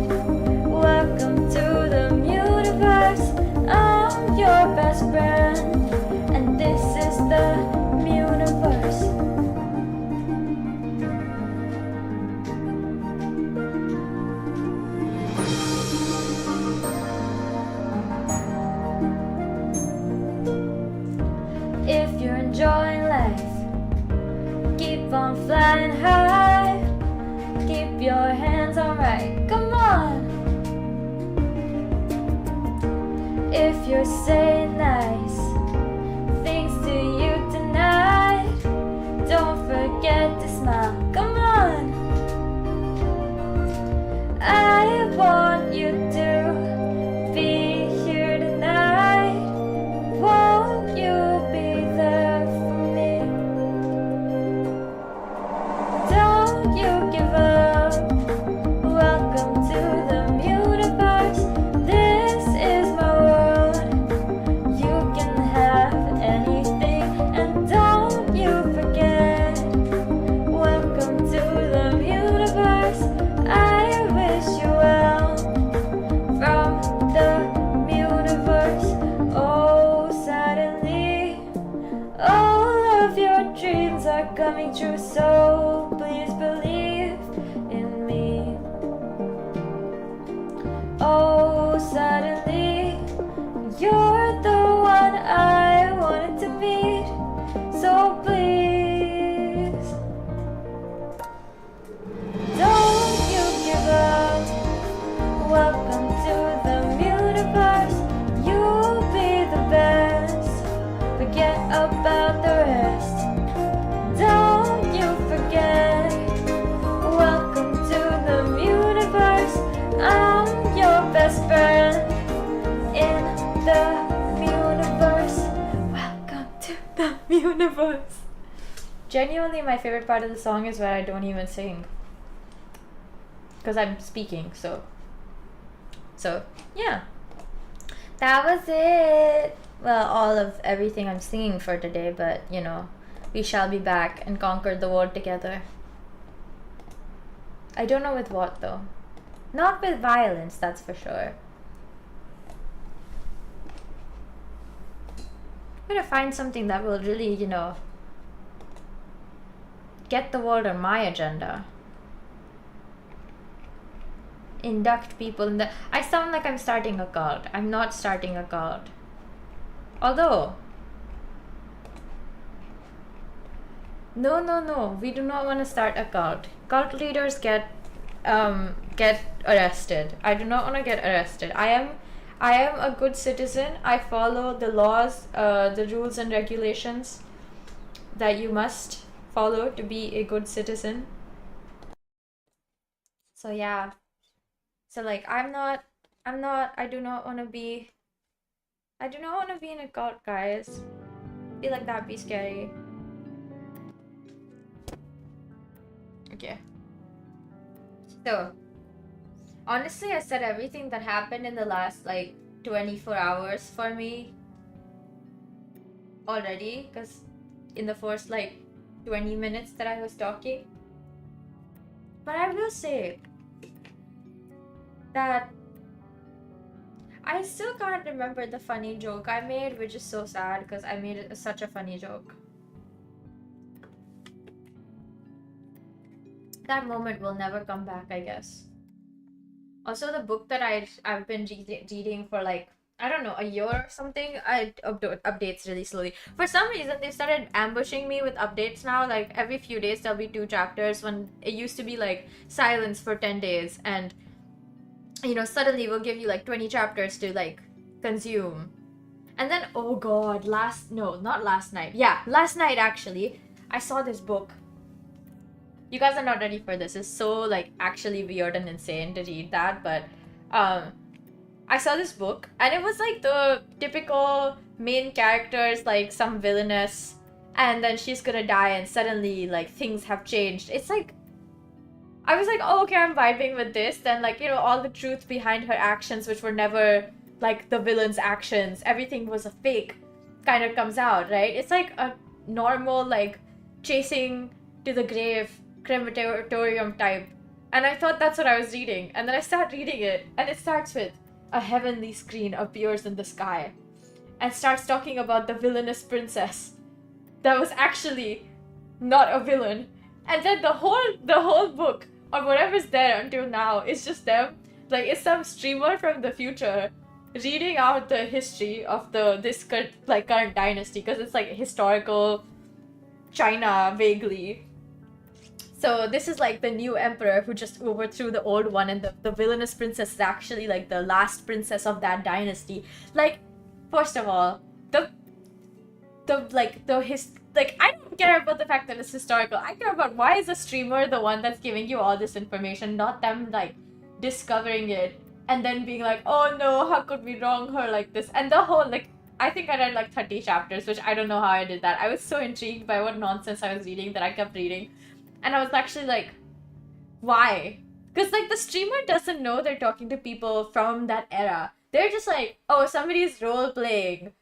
Welcome to the mewniverse. I'm your best friend, and this is the mewniverse. If you're enjoying life, keep on flying high. Keep your hands on right, come on. If you're saying nice things to you tonight, don't forget to smile, come on. I want you to be here tonight. Won't you be there for me? Don't you give up. Welcome to the mewniverse. This is my world. You can have anything, and don't you forget. Welcome to the mewniverse. I wish you well from the mewniverse. Oh, suddenly all of your dreams are coming true, so please believe in me. Oh, suddenly you're the one I wanted to meet, so please don't you give up. Welcome to the mewniverse. You'll be the best. Forget about the rest. Don't you forget. Welcome to the mewniverse. I'm your best friend in the mewniverse. Welcome to the mewniverse. Genuinely, my favorite part of the song is where I don't even sing, because I'm speaking. So yeah, that was it. Well, all of everything I'm singing for today, but you know, we shall be back and conquer the world together. I don't know with what though. Not with violence, that's for sure. gotta find something that will really, you know, get the world on my agenda. Induct people in the... I sound like I'm starting a cult. I'm not starting a cult. Although... No. We do not want to start a cult. Cult leaders get arrested. I do not want to get arrested. I am a good citizen. I follow the laws, the rules and regulations that you must follow to be a good citizen. So yeah. So like I do not want to be in a cult, guys. I feel like that'd be scary. Okay. So, honestly, I said everything that happened in the last like 24 hours for me already, because in the first like 20 minutes that I was talking. But I will say that I still can't remember the funny joke I made, which is so sad because I made it such a funny joke. That moment will never come back, I guess. Also, the book that I've been reading for like, I don't know, a year or something, I updates really slowly. For some reason, they started ambushing me with updates now. Like every few days, there'll be 2 chapters when it used to be like silence for 10 days. And, you know, suddenly we'll give you like 20 chapters to like consume. And then, oh god, last night actually, I saw this book. You guys are not ready for this. It's so like actually weird and insane to read that, but I saw this book and it was like the typical main characters, like some villainess, and then she's gonna die and suddenly like things have changed. It's like, I was like, oh okay, I'm vibing with this. Then like, you know, all the truth behind her actions, which were never like the villain's actions, everything was a fake, kind of comes out, right? It's like a normal like chasing to the grave crematorium type, and I thought that's what I was reading, and then I start reading it and it starts with a heavenly screen appears in the sky and starts talking about the villainous princess that was actually not a villain, and then the whole book or whatever's there until now is just them, like it's some streamer from the future reading out the history of this current dynasty, because it's like historical China vaguely. So this is like the new emperor who just overthrew the old one, and the villainous princess is actually like the last princess of that dynasty. Like, first of all, I don't care about the fact that it's historical. I care about why is the streamer the one that's giving you all this information, not them like discovering it and then being like, oh no, how could we wrong her like this? And the whole like, I think I read like 30 chapters, which I don't know how I did that. I was so intrigued by what nonsense I was reading that I kept reading. And I was actually like, why? Because like the streamer doesn't know they're talking to people from that era. They're just like, oh, somebody's role playing.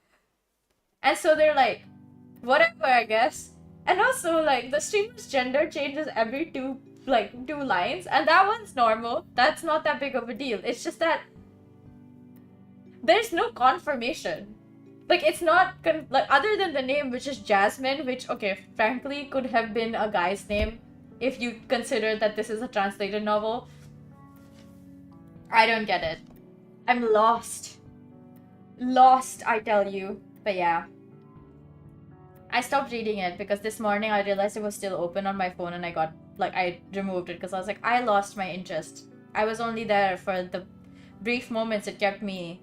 And so they're like, whatever, I guess. And also like the streamer's gender changes every two lines, and that one's normal. That's not that big of a deal. It's just that there's no confirmation. Like, it's not like other than the name, which is Jasmine, which, okay, frankly could have been a guy's name if you consider that this is a translated novel. I don't get it. I'm lost. Lost, I tell you. But yeah. I stopped reading it because this morning I realized it was still open on my phone, and I removed it because I was like, I lost my interest. I was only there for the brief moments it kept me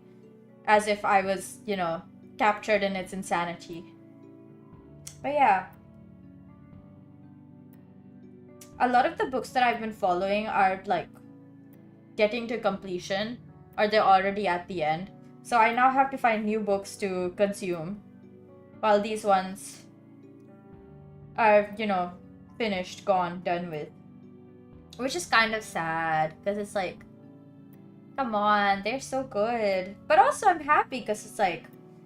as if I was, you know, captured in its insanity. But yeah. A lot of the books that I've been following are like getting to completion, or they're already at the end. So I now have to find new books to consume, while these ones are, you know, finished, gone, done with. Which is kind of sad, because it's like, come on, they're so good. But also I'm happy because it's like,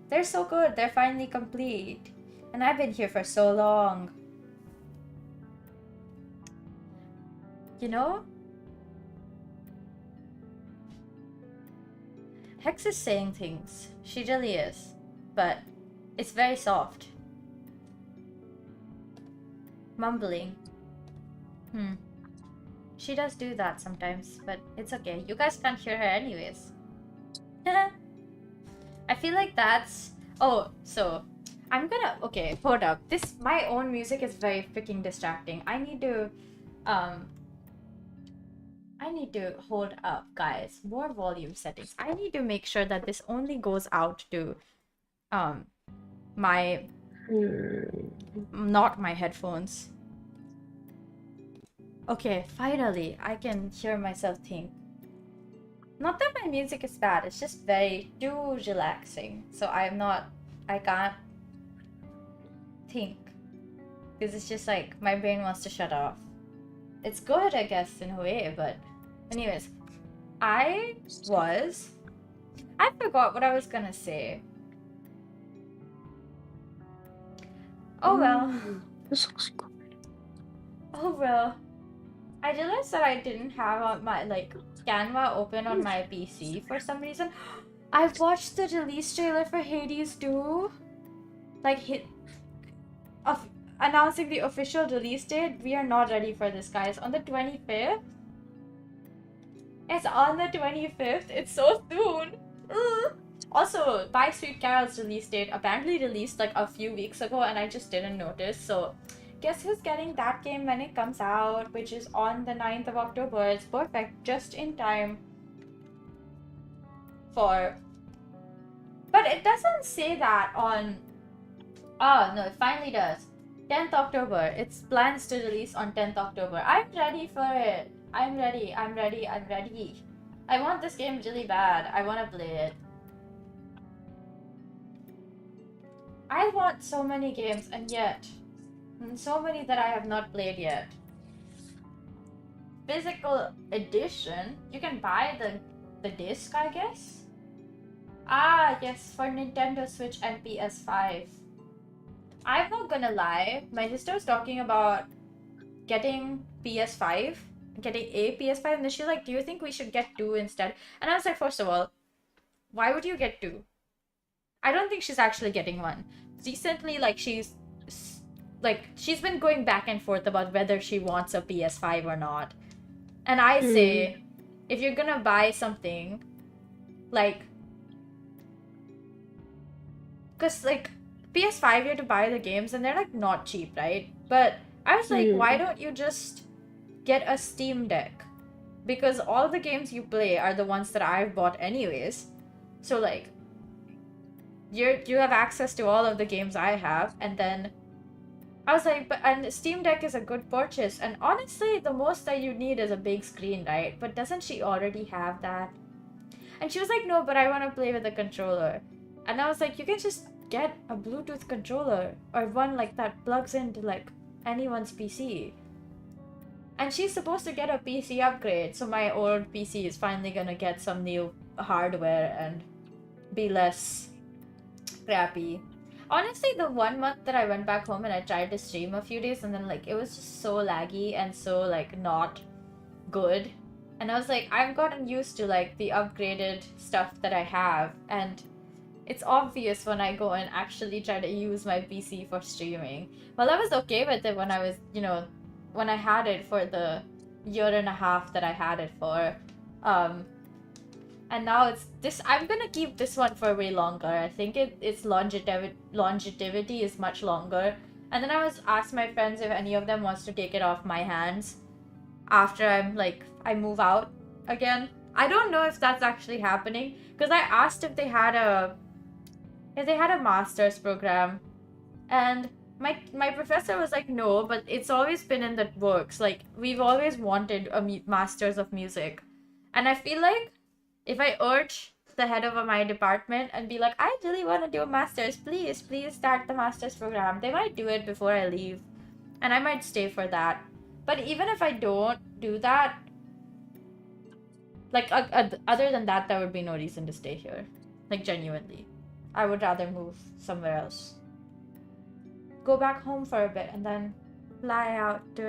they're so good, they're finally complete. And I've been here for so long. You know? Hex is saying things. She really is. But It's very soft. Mumbling. She does do that sometimes, but it's okay. You guys can't hear her anyways. I feel like that's... Oh, so... I'm gonna... Okay, hold up. My own music is very freaking distracting. I need to hold up, guys. More volume settings. I need to make sure that this only goes out to my... Not my headphones. Okay, finally, I can hear myself think. Not that my music is bad, it's just very too relaxing. So I can't think. Because it's just like, my brain wants to shut off. It's good, I guess, in a way, but... Anyways, I forgot what I was gonna say. Oh well. Oh well. I realized that I didn't have my, like, Canva open on my PC for some reason. I've watched the release trailer for Hades 2. Like, announcing the official release date. We are not ready for this, guys. On the 25th. It's on the 25th. It's so soon. Also, Backseat Carol's release date apparently released like a few weeks ago and I just didn't notice. So, guess who's getting that game when it comes out, which is on the 9th of October. It's perfect, just in time for... But it doesn't say that on... Oh, no, it finally does. 10th October. It's plans to release on 10th October. I'm ready for it. I'm ready. I want this game really bad. I want to play it. I want so many games and yet... so many that I have not played yet. Physical edition? You can buy the disc, I guess? Ah, yes, for Nintendo Switch and PS5. I'm not gonna lie, my sister was talking about getting PS5, getting a PS5, and then she's like, do you think we should get 2 instead? And I was like, first of all, why would you get 2? I don't think she's actually getting one. Recently, like, she's been going back and forth about whether she wants a PS5 or not. And I say, if you're gonna buy something, like... Because, like, PS5, you have to buy the games, and they're, like, not cheap, right? But I was like, why don't you just get a Steam Deck? Because all the games you play are the ones that I've bought anyways. So, like, you have access to all of the games I have, and then... I was like, and Steam Deck is a good purchase, and honestly, the most that you need is a big screen, right? But doesn't she already have that? And she was like, no, but I want to play with a controller. And I was like, you can just get a Bluetooth controller, or one like that plugs into like anyone's PC. And she's supposed to get a PC upgrade, so my old PC is finally gonna get some new hardware and be less crappy. Honestly, the 1 month that I went back home and I tried to stream a few days, and then like it was just so laggy and so like not good. And I was like, I've gotten used to like the upgraded stuff that I have, and it's obvious when I go and actually try to use my PC for streaming. Well, I was okay with it when I was, you know, when I had it for the 1.5 years that I had it for. And now it's this. I'm gonna keep this one for way longer. I think its longevity is much longer. And then I was asked my friends if any of them wants to take it off my hands after I move out again. I don't know if that's actually happening, because I asked if they had a master's program, and my professor was like, no, but it's always been in the works. Like, we've always wanted a master's of music. And I feel like if I urge the head of my department and be like, I really want to do a master's, please start the master's program, they might do it before I leave, and I might stay for that. But even if I don't do that, like, other than that, there would be no reason to stay here. Like, genuinely. I would rather move somewhere else. Go back home for a bit and then fly out to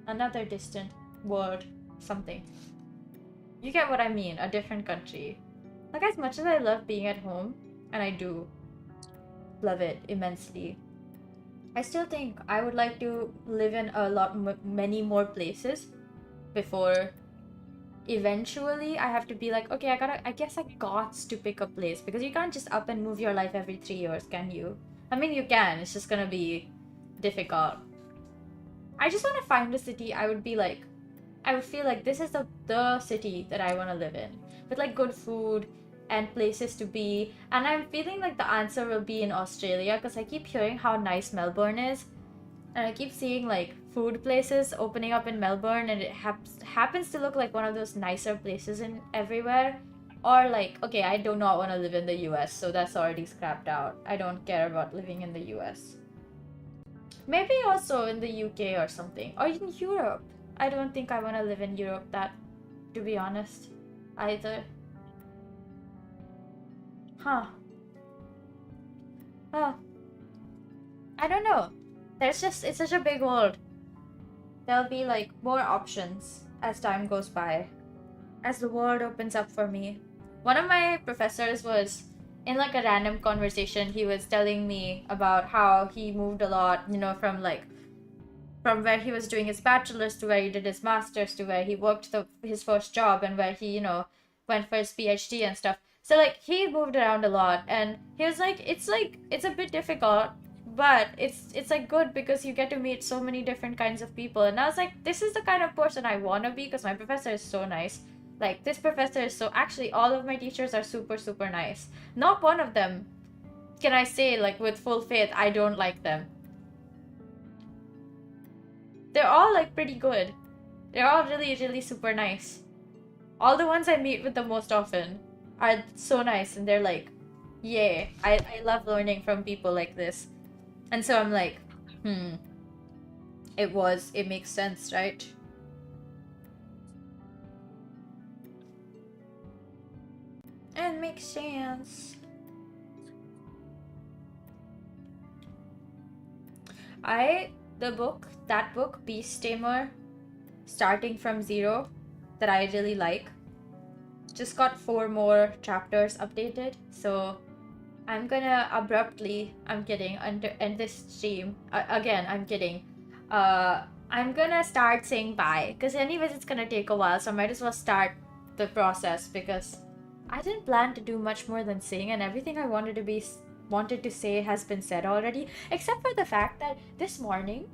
another distant world, something. You get what I mean, a different country. Like, as much as I love being at home, and I do, love it immensely. I still think I would like to live in many more places before eventually I have to be like, okay, I guess I got to pick a place, because you can't just up and move your life every 3 years, can you? I mean, you can, it's just gonna be difficult. I just want to find a city I would feel like this is the city that I want to live in, with like good food and places to be. And I'm feeling like the answer will be in Australia, because I keep hearing how nice Melbourne is, and I keep seeing like food places opening up in Melbourne, and it happens to look like one of those nicer places in everywhere. Or like, okay, I do not want to live in the US, so that's already scrapped out. I don't care about living in the US. Maybe also in the UK or something, or in Europe. I don't think I want to live in Europe, to be honest, either. Huh. Oh. I don't know. It's such a big world. There'll be like more options as time goes by, as the world opens up for me. One of my professors was in like a random conversation. He was telling me about how he moved a lot, from where he was doing his bachelor's to where he did his master's to where he worked his first job, and where he, went for his PhD and stuff. So like he moved around a lot, and he was like, it's a bit difficult, but it's like good because you get to meet so many different kinds of people. And I was like, this is the kind of person I want to be, because my professor is so nice. Like, this professor is so, actually all of my teachers are super, super nice. Not one of them can I say like with full faith I don't like them. They're all like pretty good. They're all really, really super nice. All the ones I meet with the most often are so nice, and they're like, yeah, I love learning from people like this. And so I'm like, it makes sense, right? It makes sense. That book, Beast Tamer, starting from zero, that I really like, just got 4 more chapters updated. So I'm gonna I'm kidding, end this stream. Again, I'm kidding. I'm gonna start saying bye, because anyways it's gonna take a while, so I might as well start the process, because I didn't plan to do much more than sing, and everything I wanted to say has been said already, except for the fact that this morning,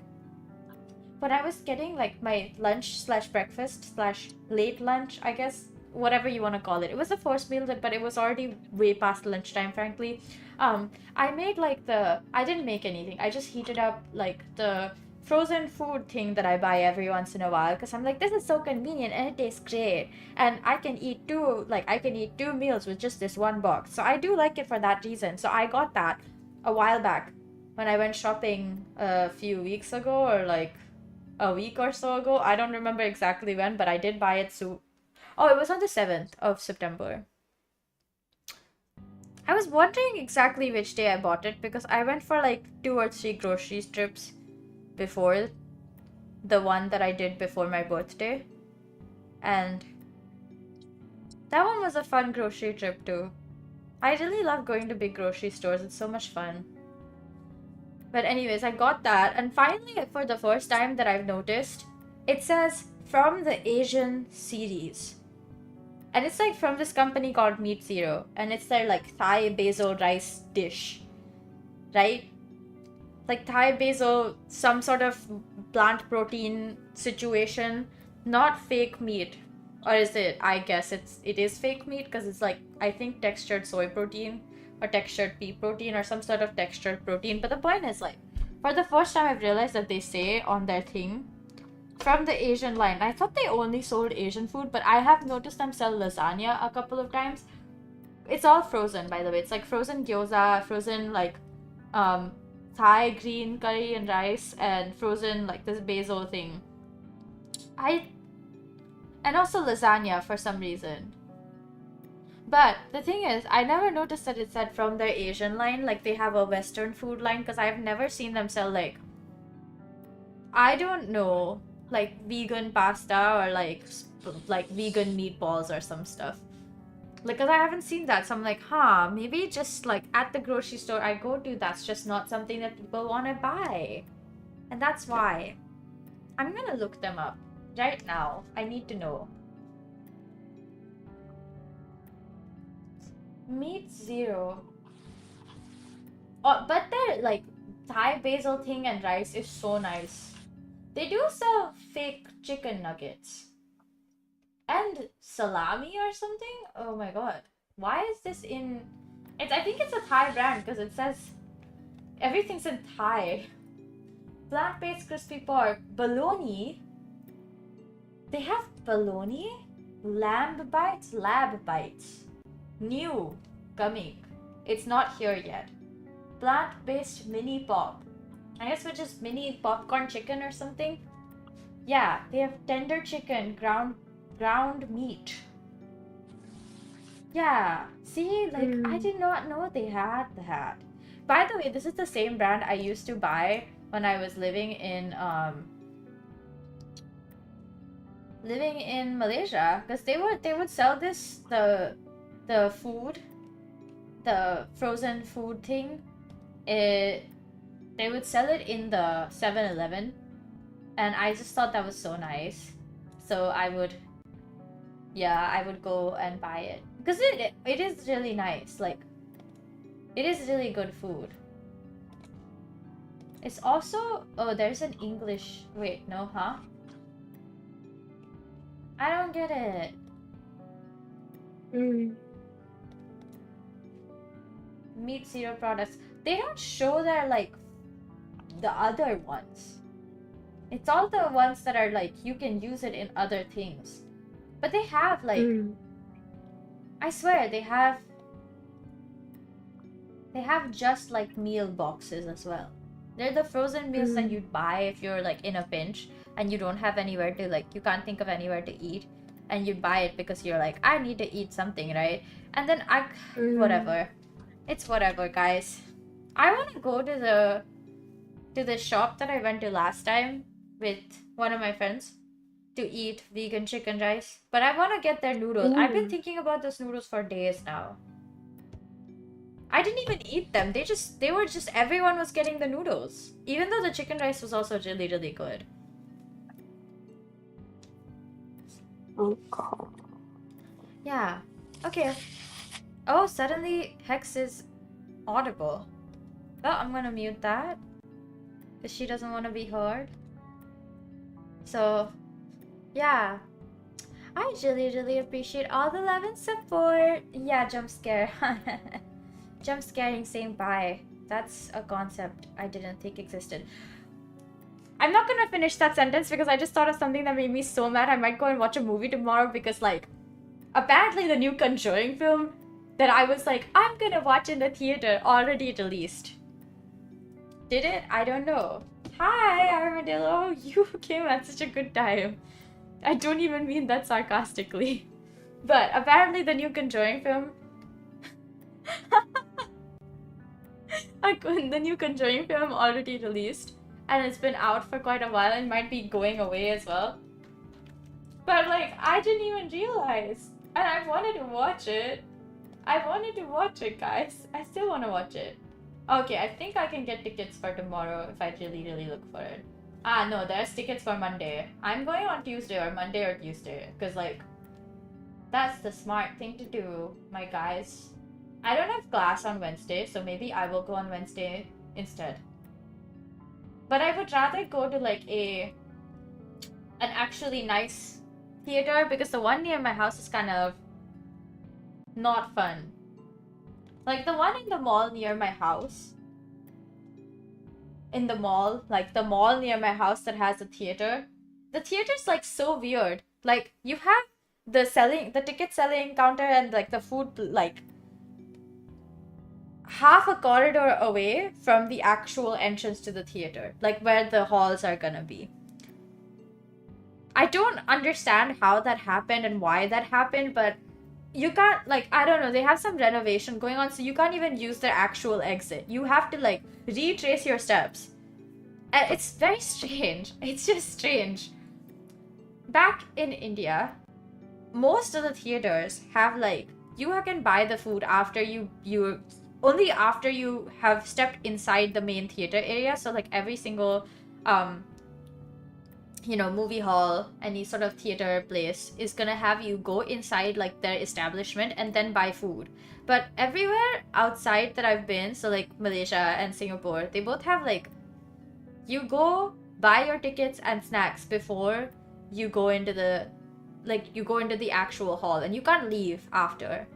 when I was getting like my lunch / breakfast / late lunch, I guess, whatever you want to call it. It was a forced meal, but it was already way past lunchtime, frankly. I made like I didn't make anything. I just heated up like the frozen food thing that I buy every once in a while, because I'm like, this is so convenient and it tastes great. And I can eat 2 meals with just this one box. So I do like it for that reason. So I got that a while back when I went shopping a few weeks ago, or like a week or so ago. I don't remember exactly when, but I did buy it. So, oh, it was on the 7th of September. I was wondering exactly which day I bought it, because I went for like 2 or 3 grocery trips before the one that I did before my birthday. And that one was a fun grocery trip too. I really love going to big grocery stores. It's so much fun. But anyways, I got that, and finally, for the first time that I've noticed, it says from the Asian series. And it's like from this company called Meat Zero, and it's their like Thai basil rice dish, right? Like Thai basil, some sort of plant protein situation, not fake meat. Or is it? I guess it is fake meat, because it's like, I think, textured soy protein or textured pea protein or some sort of textured protein. But the point is, like, for the first time I've realized that they say on their thing, from the Asian line. I thought they only sold Asian food, but I have noticed them sell lasagna a couple of times. It's all frozen, by the way. It's like frozen gyoza, frozen like Thai green curry and rice, and frozen like this basil thing. And also lasagna for some reason. But the thing is, I never noticed that it said from their Asian line, like they have a Western food line, because I've never seen them sell like, I don't know, like vegan pasta or like vegan meatballs or some stuff. Like, cause I haven't seen that, so I'm like, huh, maybe just like at the grocery store I go to, that's just not something that people want to buy. And that's why. I'm gonna look them up right now. I need to know. Meat Zero. Oh, but their like Thai basil thing and rice is so nice. They do sell fake chicken nuggets. And salami or something? Oh my god. Why is this in... I think it's a Thai brand because it says everything's in Thai. Plant-based crispy pork. Bologna. They have bologna? Lamb bites? Lab bites. New. Coming. It's not here yet. Plant-based mini pop. I guess which is mini popcorn chicken or something. Yeah, they have tender chicken, ground meat. Yeah, see, like I did not know they had that. By the way, this is the same brand I used to buy when I was living in Malaysia, because they would sell this the food, the frozen food thing. They would sell it in the 7-Eleven, and I just thought that was so nice. So I would go and buy it because it is really nice. Like, it is really good food. It's also, oh, there's an English, wait, no, huh? I don't get it. Meat Zero products. They don't show their, like, the other ones. It's all the ones that are, like, you can use it in other things. But they have, like, I swear, they have just, like, meal boxes as well. They're the frozen meals that you'd buy if you're, like, in a pinch and you don't have anywhere to, like, you can't think of anywhere to eat. And you buy it because you're like, I need to eat something, right? And then whatever. It's whatever, guys. I want to go to the shop that I went to last time with one of my friends to eat vegan chicken rice. But I want to get their noodles. I've been thinking about those noodles for days now. I didn't even eat them. They were just, everyone was getting the noodles. Even though the chicken rice was also really, really good. Oh god. Yeah. Okay. Oh, suddenly Hex is audible. Well, I'm gonna mute that. Because she doesn't want to be heard. So, yeah. I really, really appreciate all the love and support. Yeah, jump scare. Jump scaring saying bye. That's a concept I didn't think existed. I'm not gonna finish that sentence because I just thought of something that made me so mad. I might go and watch a movie tomorrow because, like, apparently the new Conjuring film that I was like, I'm gonna watch in the theater already released. Did it? I don't know. Hi, Armadillo. You came at such a good time. I don't even mean that sarcastically. But apparently the new Conjuring film... the new Conjuring film already released. And it's been out for quite a while and might be going away as well. But, like, I didn't even realize. And I wanted to watch it. I wanted to watch it, guys. I still want to watch it. Okay, I think I can get tickets for tomorrow if I really, really look for it. Ah, no, there's tickets for Monday. I'm going on Tuesday or Monday or Tuesday. Because, like, that's the smart thing to do, my guys. I don't have class on Wednesday, so maybe I will go on Wednesday instead. But I would rather go to, like, an actually nice theater because the one near my house is kind of not fun. Like, the one in the mall near my house. In the mall, like, the mall near my house that has a theater. The theater's, like, so weird. Like, you have the ticket selling counter and, like, the food, like, half a corridor away from the actual entrance to the theater, like where the halls are gonna be. I don't understand how that happened and why that happened, but you can't, like, I don't know, they have some renovation going on, so you can't even use their actual exit. You have to, like, retrace your steps. And it's very strange. It's just strange. Back in India, most of the theaters have, like, you can buy the food after you only after you have stepped inside the main theater area. So like every single you know, movie hall, any sort of theater place is gonna have you go inside like their establishment and then buy food. But everywhere outside that I've been, so like Malaysia and Singapore, they both have like, you go buy your tickets and snacks before you go into the, like, you go into the actual hall, and you can't leave after.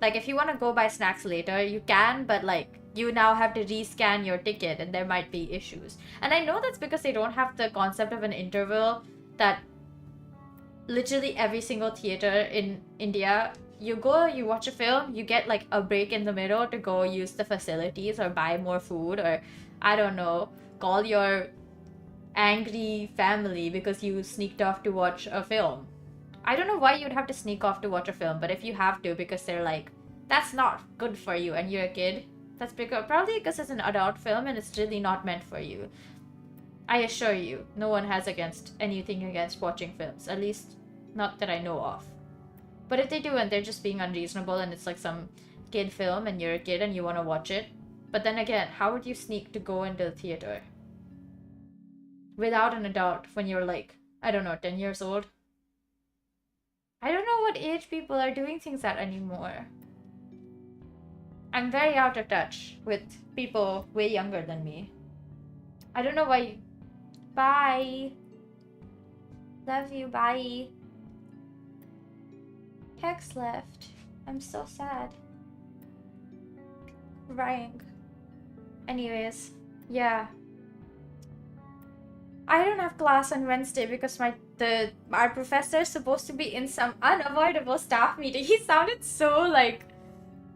Like if you want to go buy snacks later, you can, but like you now have to rescan your ticket and there might be issues. And I know that's because they don't have the concept of an interval that literally every single theater in India, you go, you watch a film, you get like a break in the middle to go use the facilities or buy more food, or I don't know, call your angry family because you sneaked off to watch a film. I don't know why you'd have to sneak off to watch a film, but if you have to because they're like, that's not good for you and you're a kid, that's because, probably because it's an adult film and it's really not meant for you. I assure you, no one has anything against watching films, at least not that I know of. But if they do and they're just being unreasonable and it's like some kid film and you're a kid and you want to watch it, but then again, how would you sneak to go into the theater without an adult when you're like, I don't know, 10 years old? I don't know what age people are doing things at anymore. I'm very out of touch with people way younger than me. I don't know why. Bye. Love you, bye. Hex left. I'm so sad. Crying. Anyways, yeah. I don't have class on Wednesday because our professor is supposed to be in some unavoidable staff meeting. He sounded so like,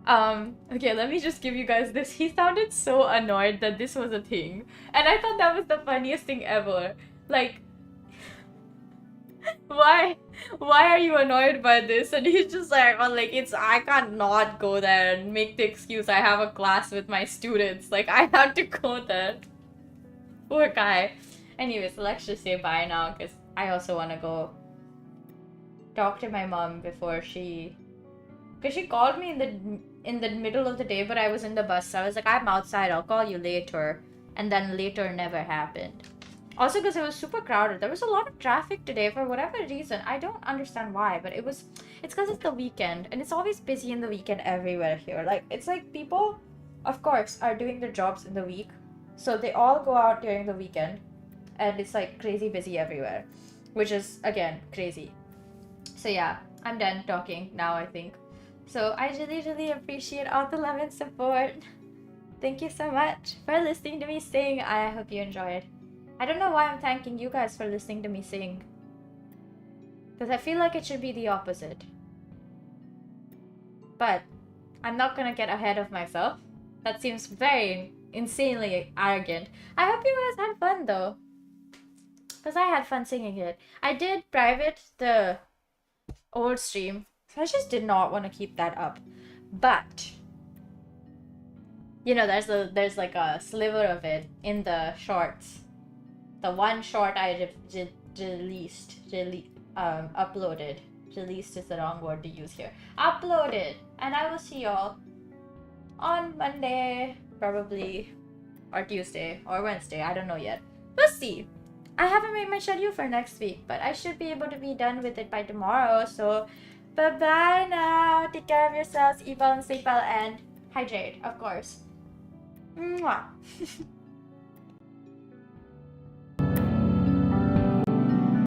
okay, let me just give you guys this. He sounded so annoyed that this was a thing. And I thought that was the funniest thing ever. Like, why are you annoyed by this? And he's just like, oh, like, I can't not go there and make the excuse I have a class with my students. Like, I have to go there. Poor guy. Anyways, let's just say bye now, because I also want to go talk to my mom before she... Because she called me in the middle of the day, but I was in the bus, so I was like, I'm outside, I'll call you later. And then later never happened. Also because it was super crowded. There was a lot of traffic today for whatever reason. I don't understand why, but it's because it's the weekend, and it's always busy in the weekend everywhere here. Like, it's like people, of course, are doing their jobs in the week, so they all go out during the weekend. And it's like crazy busy everywhere, which is again crazy. So yeah, I'm done talking now, I think. So I really appreciate all the love and support. Thank you so much for listening to me sing. I hope you enjoyed. I don't know why I'm thanking you guys for listening to me sing, because I feel like it should be the opposite. But I'm not gonna get ahead of myself. That seems very insanely arrogant. I hope you guys had fun though, because I had fun singing it. I did private the old stream, so I just did not want to keep that up. But you know, there's like a sliver of it in the shorts. The one short I uploaded. Released is the wrong word to use here. Uploaded, and I will see y'all on Monday, probably, or Tuesday, or Wednesday. I don't know yet. We'll see. I haven't made my schedule for next week, but I should be able to be done with it by tomorrow. So, bye-bye now. Take care of yourselves. Eat well and sleep well, and hydrate, of course. Mwah.